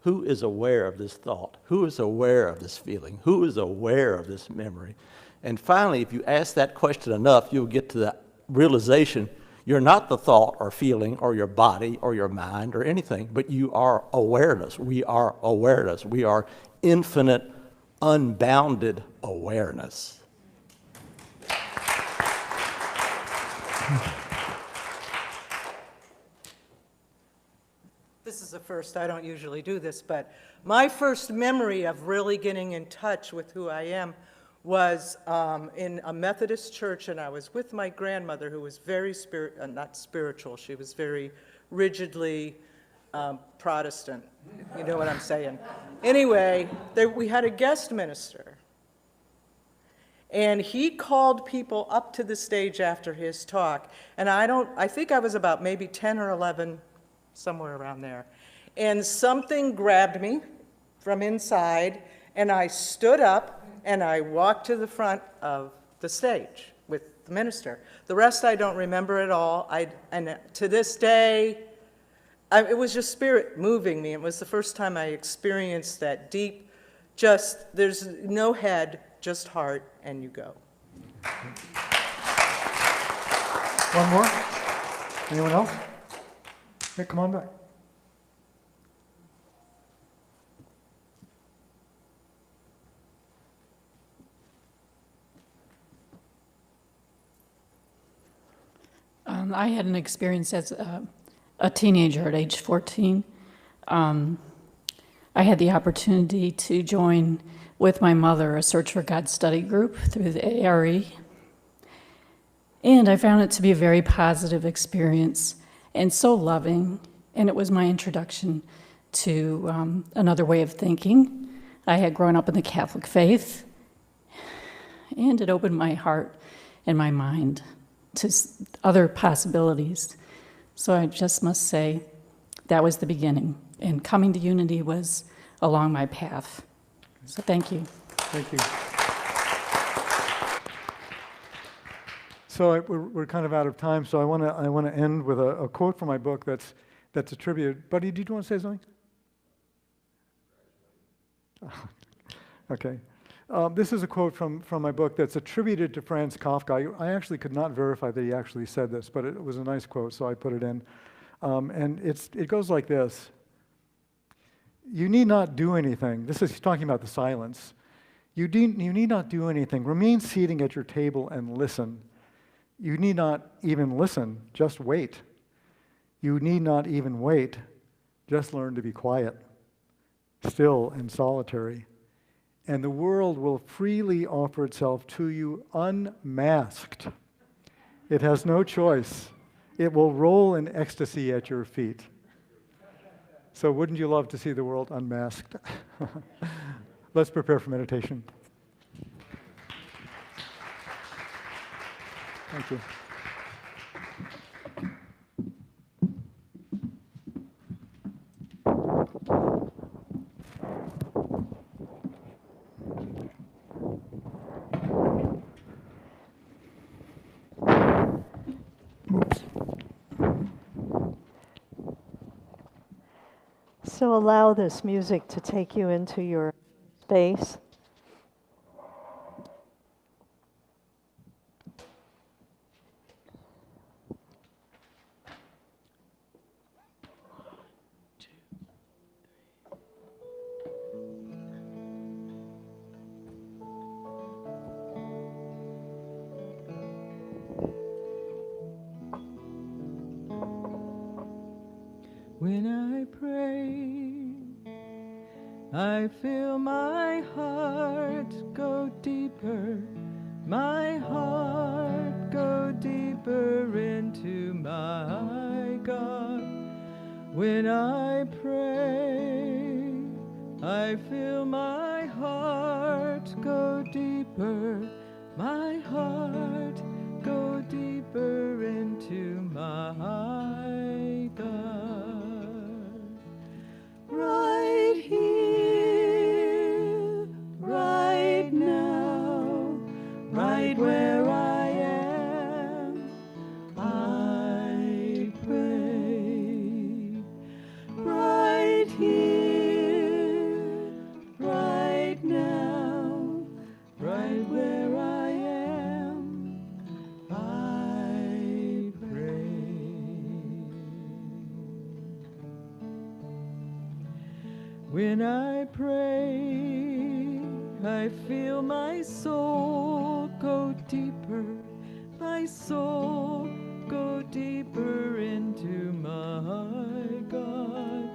I: Who is aware of this thought? Who is aware of this feeling? Who is aware of this memory? And finally, if you ask that question enough, you'll get to the realization you're not the thought or feeling or your body or your mind or anything, but you are awareness. We are awareness. We are infinite, unbounded awareness.
J: This is a first. I don't usually do this, but my first memory of really getting in touch with who I am was in a Methodist church, and I was with my grandmother, who was very not spiritual. She was very rigidly Protestant. You know what I'm saying? Anyway, we had a guest minister, and he called people up to the stage after his talk, and I think I was about maybe 10 or 11, somewhere around there, and something grabbed me from inside, and I stood up and I walked to the front of the stage with the minister. The rest I don't remember at all. And to this day, it was just spirit moving me. It was the first time I experienced that deep, there's no head, just heart, and you go.
A: One more? Anyone else? Hey, come on back.
K: I had an experience as a teenager at age 14. I had the opportunity to join with my mother a Search for God study group through the ARE. And I found it to be a very positive experience and so loving. And it was my introduction to another way of thinking. I had grown up in the Catholic faith, and it opened my heart and my mind to other possibilities. So I just must say that was the beginning, and coming to Unity was along my path. So thank you.
A: Thank you. So we're kind of out of time, so I want to end with a quote from my book that's attributed. Buddy, did you want to say something? Okay. This is a quote from my book that's attributed to Franz Kafka. I actually could not verify that he actually said this, but it was a nice quote, so I put it in. And it goes like this. You need not do anything. He's talking about the silence. You need not do anything. Remain seated at your table and listen. You need not even listen, just wait. You need not even wait, just learn to be quiet, still and solitary. And the world will freely offer itself to you unmasked. It has no choice. It will roll in ecstasy at your feet. So wouldn't you love to see the world unmasked? Let's prepare for meditation. Thank you.
B: So allow this music to take you into your space.
C: When I pray, I feel my heart go deeper, my heart go deeper into my God. When I pray, I feel my heart go deeper, my heart go deeper into my God. Right here, right now, right where I am, I pray. Right here, right now, right where I am, I pray. When I pray, I feel my soul go deeper, my soul go deeper into my God.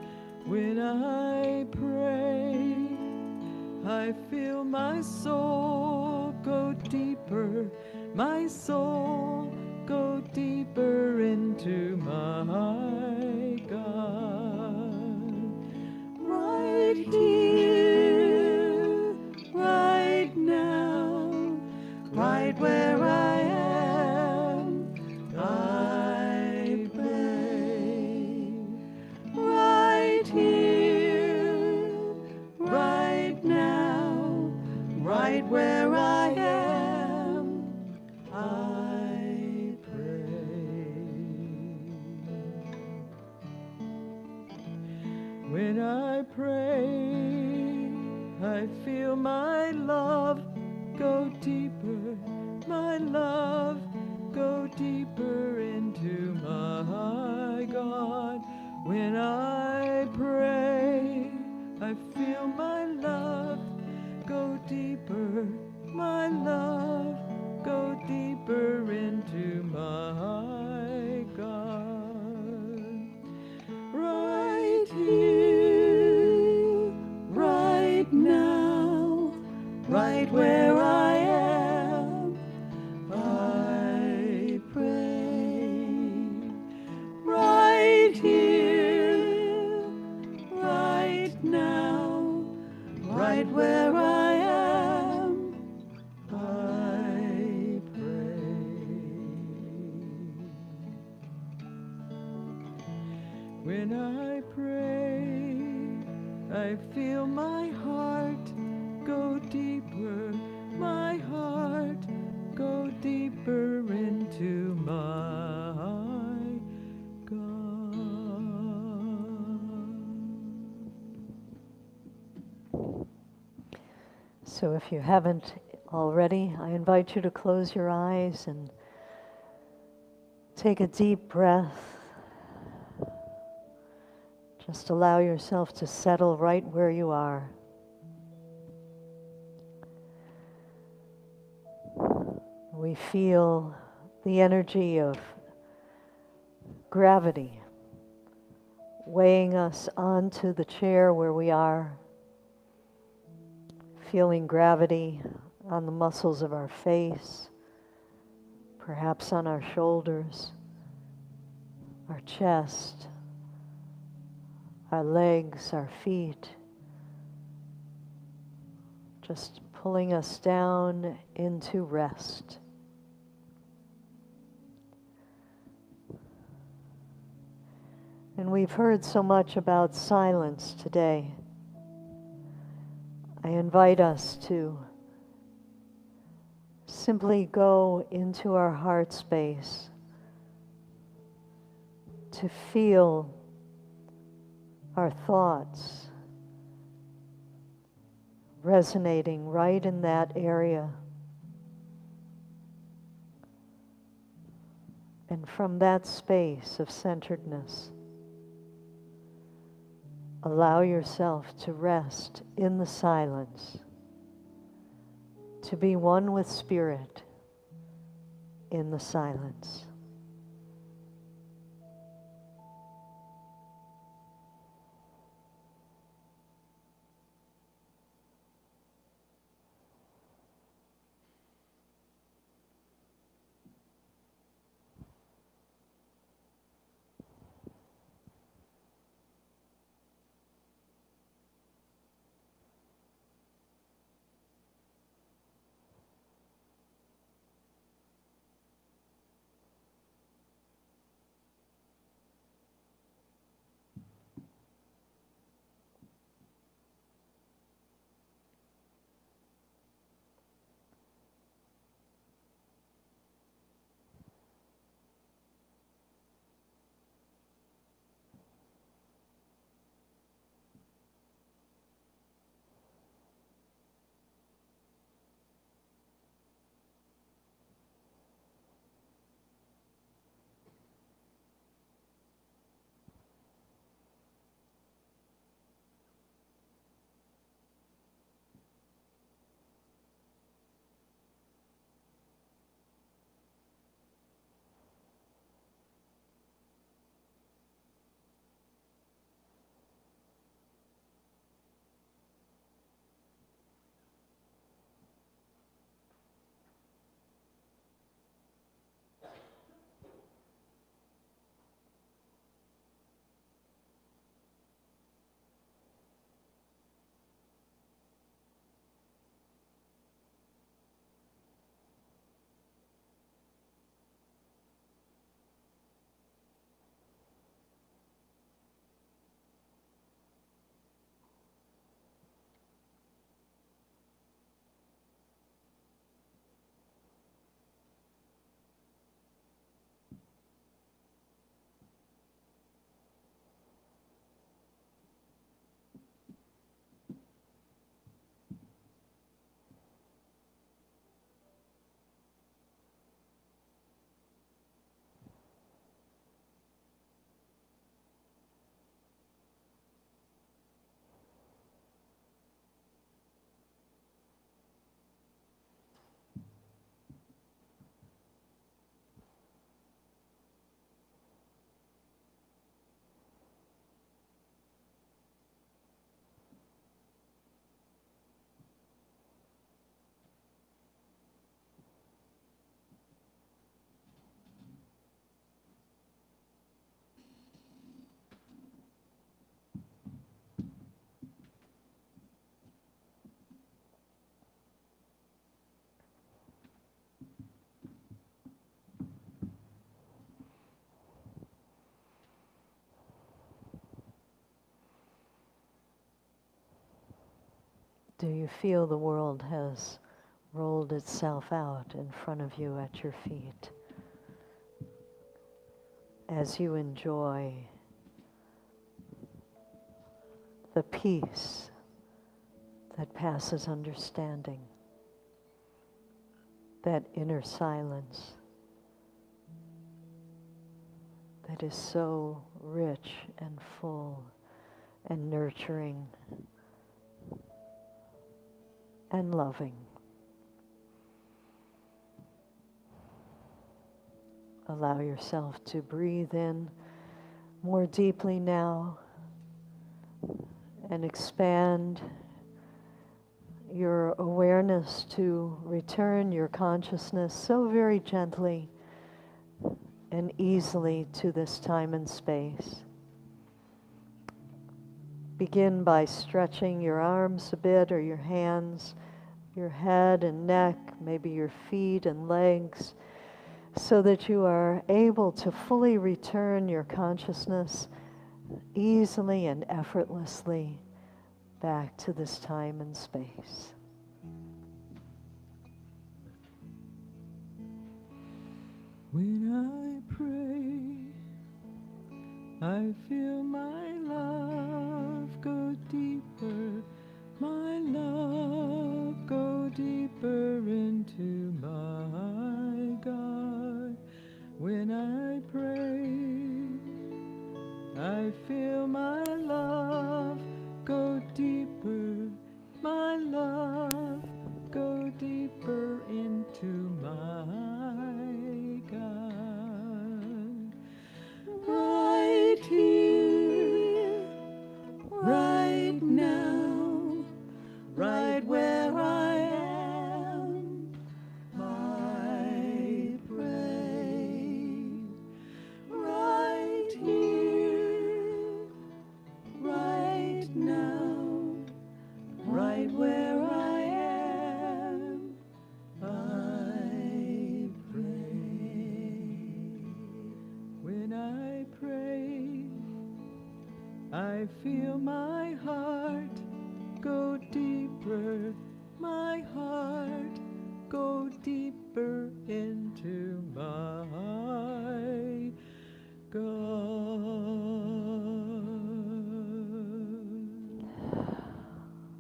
C: When I pray, I feel my soul go deeper, my soul go deeper into my God. Right here, right now, right where I am, I pray. Right here, right now, right where I am, I pray. When I pray, I feel my love go deeper, my love go deeper into my God. When I pray, I feel my love go deeper, my love go deeper into my God. Right here, right now, right where I am, I pray. Right here, right now, right where I am, I pray. When I pray, I feel my heart go deeper, my heart go deeper into my God.
B: So if you haven't already, I invite you to close your eyes and take a deep breath. Just allow yourself to settle right where you are. We feel the energy of gravity weighing us onto the chair where we are, feeling gravity on the muscles of our face, perhaps on our shoulders, our chest, our legs, our feet, just pulling us down into rest. And we've heard so much about silence today. I invite us to simply go into our heart space, to feel our thoughts resonating right in that area. And from that space of centeredness, allow yourself to rest in the silence, to be one with Spirit in the silence. Do you feel the world has rolled itself out in front of you at your feet as you enjoy the peace that passes understanding, that inner silence that is so rich and full and nurturing and loving? Allow yourself to breathe in more deeply now and expand your awareness to return your consciousness so very gently and easily to this time and space. Begin by stretching your arms a bit, or your hands, your head and neck, maybe your feet and legs, so that you are able to fully return your consciousness easily and effortlessly back to this time and space.
C: When I pray, I feel my life go deeper, my love, go deeper into my God. When I pray, I feel my love go deeper, my love, go deeper into my God. Right here, right now, right where I am, I pray. Right here, right now, right where I am, I pray. When I pray, I feel my heart go deeper, my heart go deeper into my God.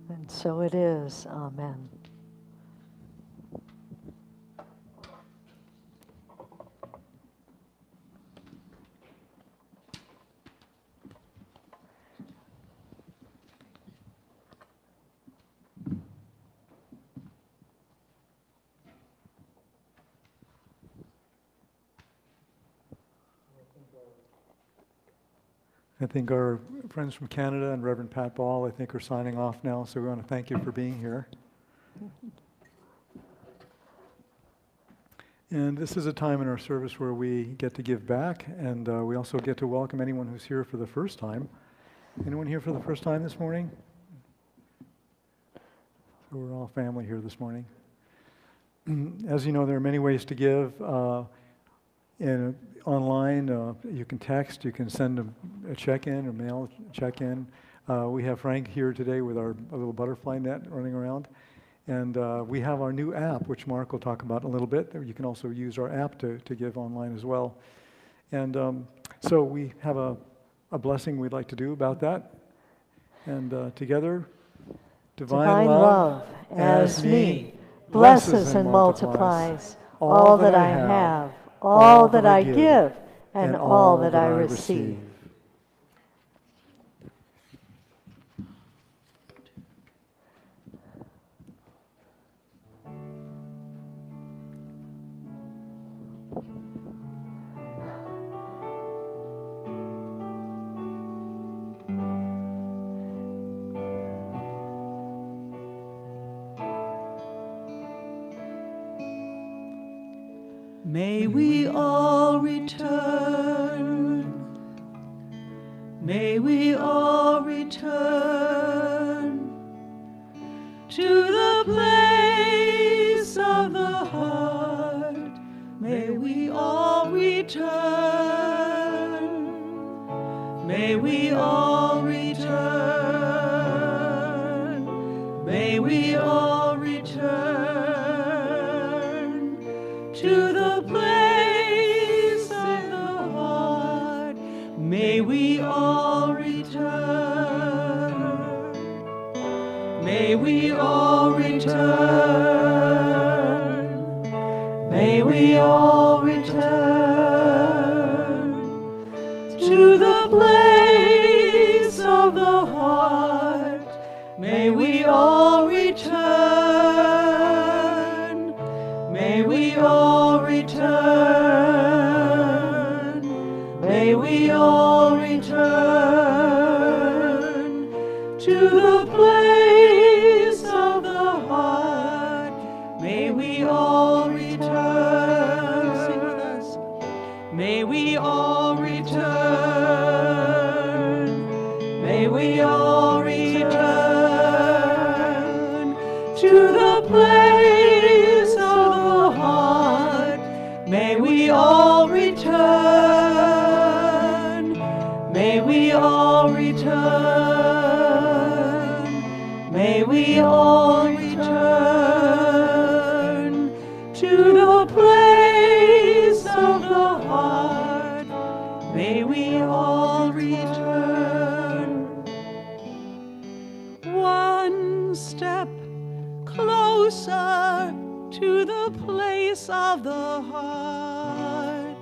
B: And so it is. Amen.
A: I think our friends from Canada and Reverend Pat Ball, I think, are signing off now, so we want to thank you for being here. And this is a time in our service where we get to give back, and we also get to welcome anyone who's here for the first time. Anyone here for the first time this morning? So we're all family here this morning. As you know, there are many ways to give. Online, you can text, you can send a check-in or mail a check-in. We have Frank here today with our little butterfly net running around. And we have our new app, which Mark will talk about in a little bit. You can also use our app to give online as well. And so we have a blessing we'd like to do about that. And together, divine love as me blesses and multiplies all that I have, all that I give, and all that I receive.
C: May we all return, may we all return to the place of the heart. May we all return, may we all return, may we all return to the place of the heart. May we all return. May we all return. May we all return to the place of the heart. May we all return. May we all return. May we all return to the place of the heart. May we all return. Sing with us. May we all return. May we all return to the place of the heart. May we all return. May we all return. May we all return to the place of the heart. May we all return. closer to the place of the heart.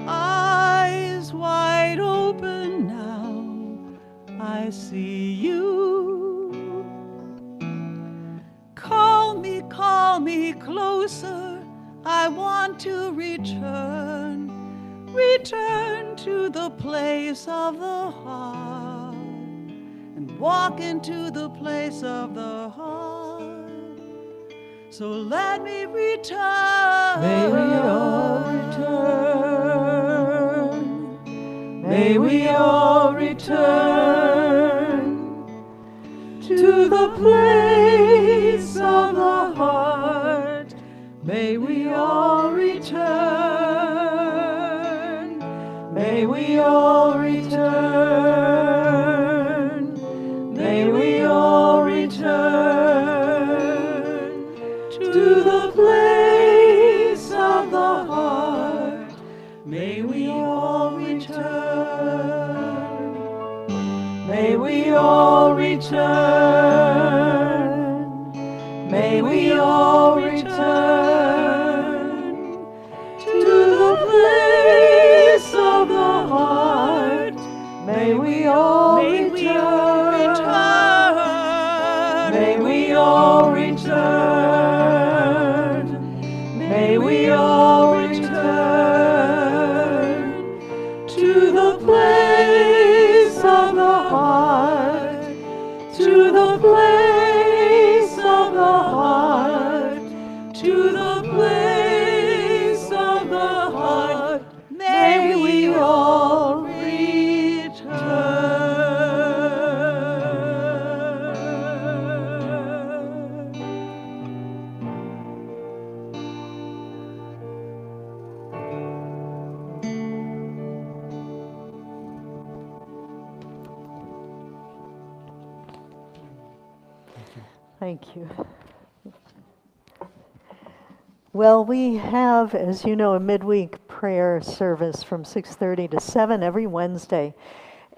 C: Eyes wide open now, I see you. Call me closer, I want to return to the place of the heart, and walk into the place of the heart. So let me return. May we all return. May we all return to the place of the heart. May we all return. May we all return. May we all return to the place of the heart. May we all return. May we all return. May we all return to the place of the heart. May we all return. May we all return. May we all return to the place of the heart. To the place of the heart. To the place of the heart. May we all
B: Thank you. Well, we have, as you know, a midweek prayer service from 6:30 to 7 every Wednesday.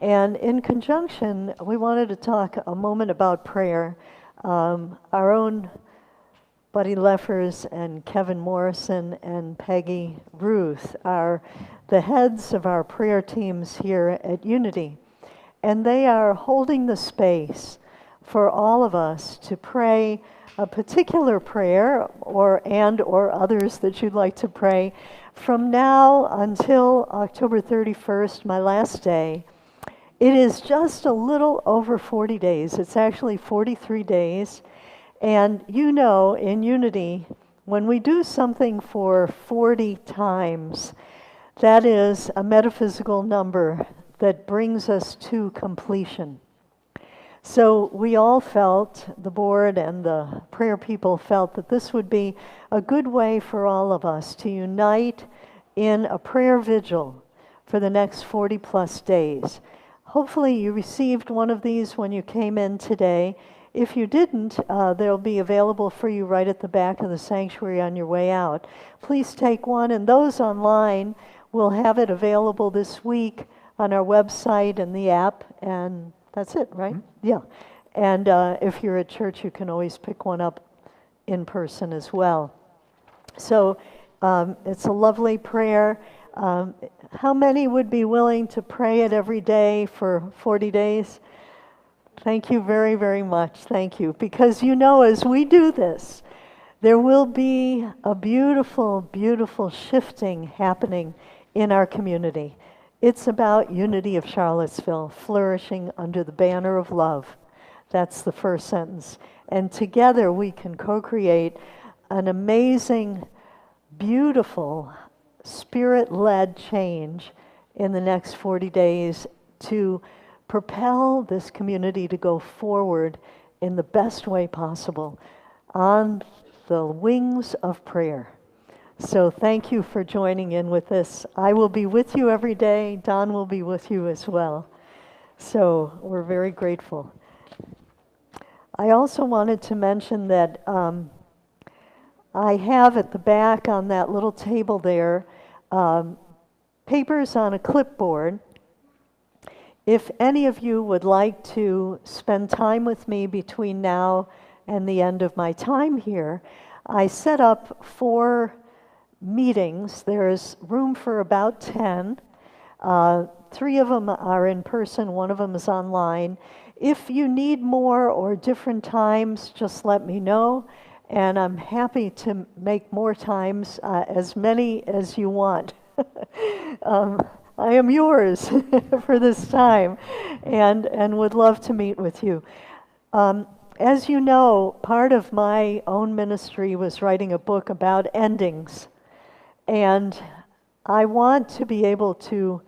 B: And in conjunction, we wanted to talk a moment about prayer. Our own Buddy Leffers and Kevin Morrison and Peggy Ruth are the heads of our prayer teams here at Unity. And they are holding the space for all of us to pray a particular prayer or others that you'd like to pray from now until October 31st, my last day. It is just a little over 40 days. It's actually 43 days. And you know, in Unity, when we do something for 40 times, that is a metaphysical number that brings us to completion. So we all felt, the board and the prayer people felt, that this would be a good way for all of us to unite in a prayer vigil for the next 40 plus days. Hopefully you received one of these when you came in today. If you didn't, they'll be available for you right at the back of the sanctuary on your way out. Please take one, and those online will have it available this week on our website and the app, and that's it, right? Mm-hmm. Yeah. And if you're at church, you can always pick one up in person as well. So it's a lovely prayer. How many would be willing to pray it every day for 40 days? Thank you very, very much. Thank you. Because you know, as we do this, there will be a beautiful, beautiful shifting happening in our community. It's about Unity of Charlottesville, flourishing under the banner of love. That's the first sentence. And together we can co-create an amazing, beautiful, spirit-led change in the next 40 days to propel this community to go forward in the best way possible on the wings of prayer. So thank you for joining in with this. I will be with you every day. Don will be with you as well. So we're very grateful. I also wanted to mention that I have at the back on that little table there papers on a clipboard. If any of you would like to spend time with me between now and the end of my time here, I set up 4 meetings. There's room for about 10. 3 of them are in person, 1 of them is online. If you need more or different times, just let me know, and I'm happy to make more times, as many as you want. I am yours for this time, and would love to meet with you. As you know, part of my own ministry was writing a book about endings, and I want to be able to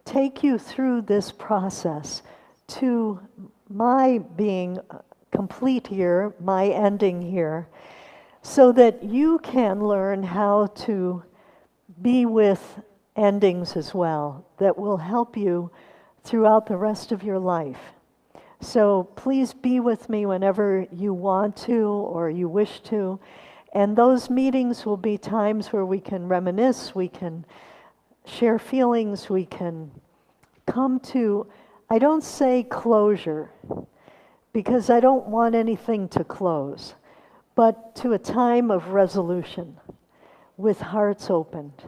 B: take you through this process to my being complete here, my ending here, so that you can learn how to be with endings as well that will help you throughout the rest of your life. So please be with me whenever you want to or you wish to. And those meetings will be times where we can reminisce, we can share feelings, we can come to, I don't say closure, because I don't want anything to close, but to a time of resolution with hearts opened.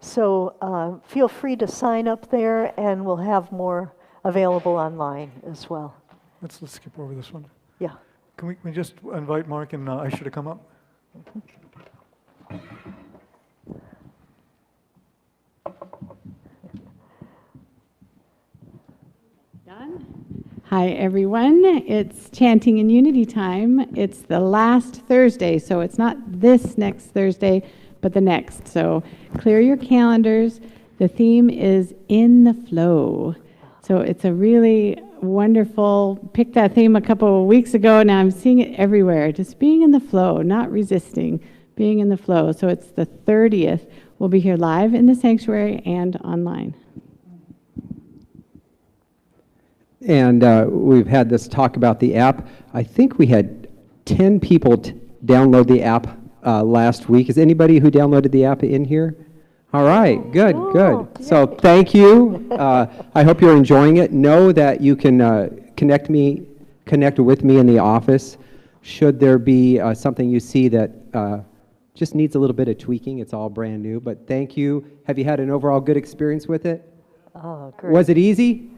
B: So feel free to sign up there, and we'll have more available online as well.
A: Let's skip over this one.
B: Yeah.
A: Can we just invite Mark and Aisha to come up?
L: Hi, everyone. It's Chanting and Unity time. It's the last Thursday, so it's not this next Thursday, but the next. So clear your calendars. The theme is In the Flow. So it's a really wonderful, picked that theme a couple of weeks ago, now I'm seeing it everywhere. Just being in the flow, not resisting, being in the flow. So it's the 30th. We'll be here live in the sanctuary and online.
M: And we've had this talk about the app. I think we had 10 people download the app last week. Is anybody who downloaded the app in here? All right, good, good. So thank you. I hope you're enjoying it. Know that you can connect with me in the office. Should there be something you see that just needs a little bit of tweaking, it's all brand new. But thank you. Have you had an overall good experience with it?
B: Oh, great.
M: Was it easy?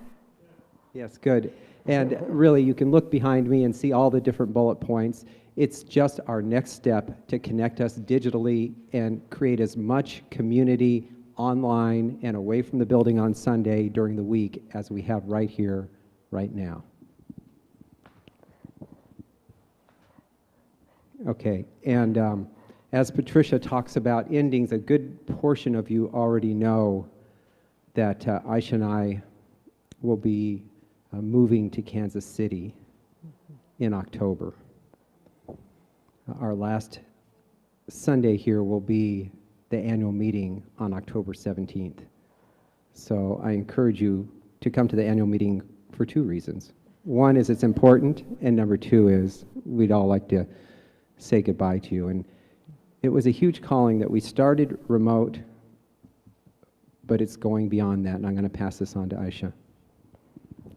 M: Yes, good. And really, you can look behind me and see all the different bullet points. It's just our next step to connect us digitally and create as much community online and away from the building on Sunday during the week as we have right here, right now. Okay, and as Patricia talks about endings, a good portion of you already know that Aisha and I will be moving to Kansas City in October. Our last Sunday here will be the annual meeting on October 17th. So I encourage you to come to the annual meeting for 2 reasons. One is it's important, and number 2 is we'd all like to say goodbye to you. And it was a huge calling that we started remote, but it's going beyond that, and I'm going to pass this on to Aisha.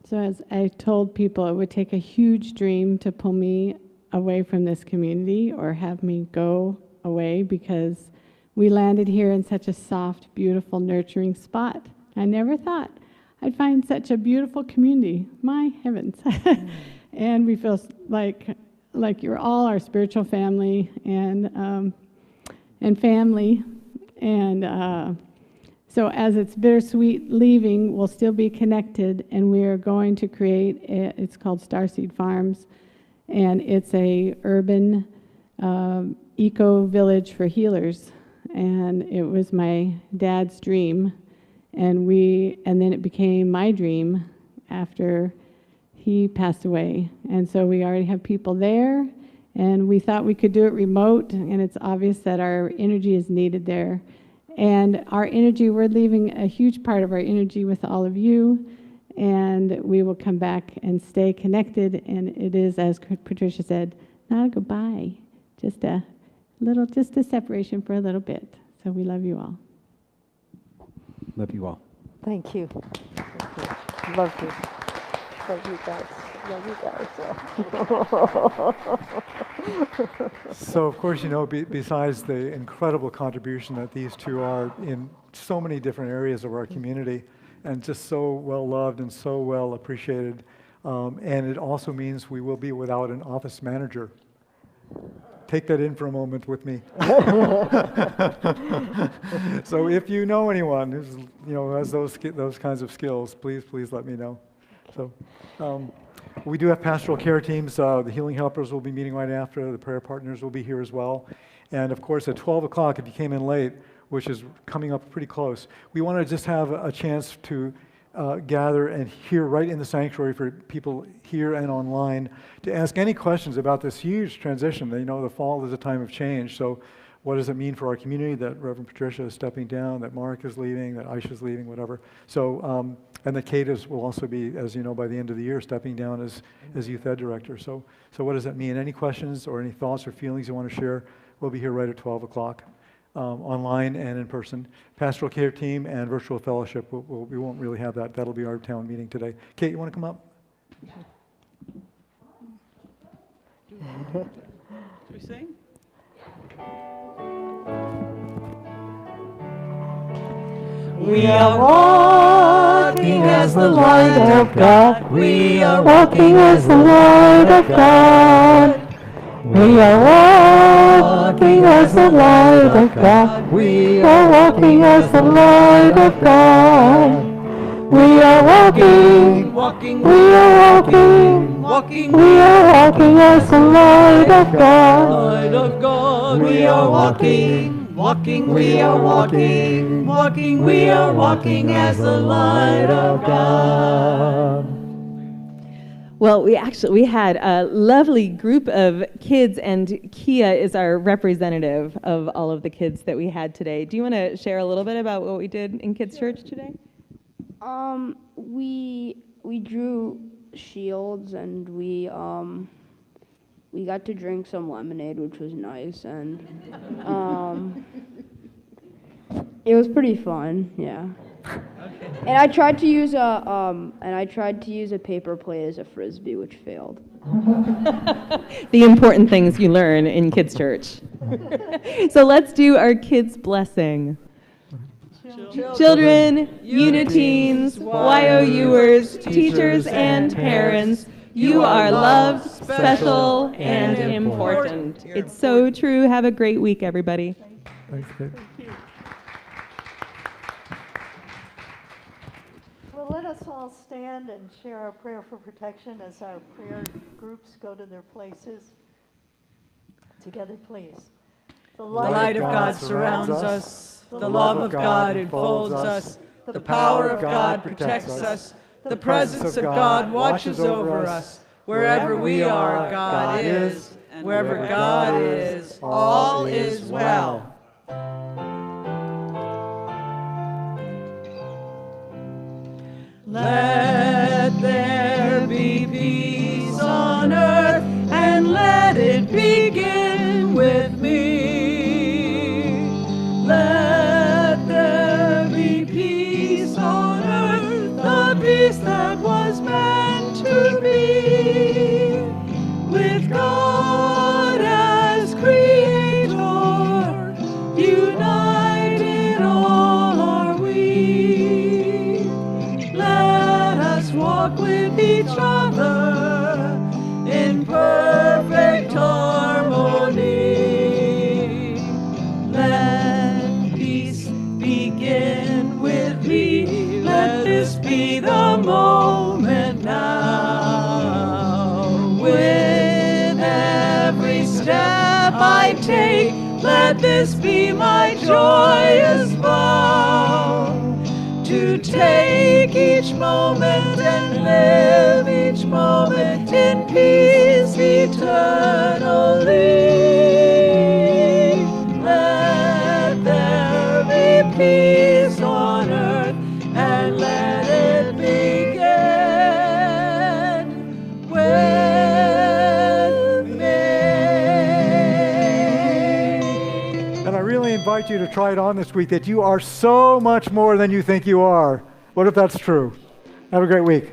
L: So as I told people, it would take a huge dream to pull me away from this community or have me go away, because we landed here in such a soft, beautiful, nurturing spot. I never thought I'd find such a beautiful community. My heavens. And we feel like you're all our spiritual family and family. And so as it's bittersweet leaving, we'll still be connected, and we are going to create, it's called Starseed Farms, and it's a urban eco-village for healers. And it was my dad's dream, and then it became my dream after he passed away. And so we already have people there, and we thought we could do it remote, and it's obvious that our energy is needed there. And our energy, we're leaving a huge part of our energy with all of you, and we will come back and stay connected. And it is, as Patricia said, not a goodbye, just a separation for a little bit. So we love you all.
M: Love you all.
B: Thank you. Thank you. Love you. Love you guys. Love you guys.
A: So, of course, you know, besides the incredible contribution that these two are in so many different areas of our community, and just so well loved and so well appreciated, and it also means we will be without an office manager. Take that in for a moment with me. So, if you know anyone who's, you know, has those kinds of skills, please let me know. So. We do have pastoral care teams. The healing helpers will be meeting right after. The prayer partners will be here as well. And of course, at 12 o'clock, if you came in late, which is coming up pretty close, we want to just have a chance to gather and hear right in the sanctuary for people here and online to ask any questions about this huge transition. You know, the fall is a time of change. So what does it mean for our community that Reverend Patricia is stepping down, that Mark is leaving, that Aisha's leaving, whatever. So, and that Kate will also be, as you know, by the end of the year, stepping down as youth ed director. So what does that mean? Any questions or any thoughts or feelings you want to share? We'll be here right at 12 o'clock, online and in person. Pastoral care team and virtual fellowship, we won't really have that. That'll be our town meeting today. Kate, you want to come up?
C: Should we sing? We are walking as the light of God. We are walking as the light of God. We are walking as the light of God. We are walking as the light of God. We are walking, we are walking, we are walking as the light of God. We are walking, we are walking, we are walking as the light of God.
N: Well, we had a lovely group of kids, and Kia is our representative of all of the kids that we had today. Do you want to share a little bit about what we did in Kids Church today?
O: We drew shields, and we got to drink some lemonade, which was nice, and it was pretty fun, yeah. Okay. And I tried to use a paper plate as a frisbee, which failed.
N: The important things you learn in Kids Church. So let's do our kids' blessing. Children, Uniteens, YOUers, teachers, and parents, you are loved, special, and important. It's so true. Have a great week, everybody.
A: Thanks, Kate.
B: Well, let us all stand and share our prayer for protection as our prayer groups go to their places. Together, please.
C: The light of God surrounds us. The love of God enfolds us. The power of God protects us. The presence of God watches over us. Wherever we are, God is. Wherever God is, all is well. Let there be peace on earth, and let it begin with me. Let there be peace on earth, the peace that was meant to be. With God as Creator, united all are we. Let us walk with each other in perfect harmony. Let peace begin with me. Let this be the moment now. With every step I take, let this be my joyous vow. To take each moment and live each moment in peace eternally. Let there be peace on earth, and let it begin with me.
A: And I really invite you to try it on this week, that you are so much more than you think you are. What if that's true? Have a great week.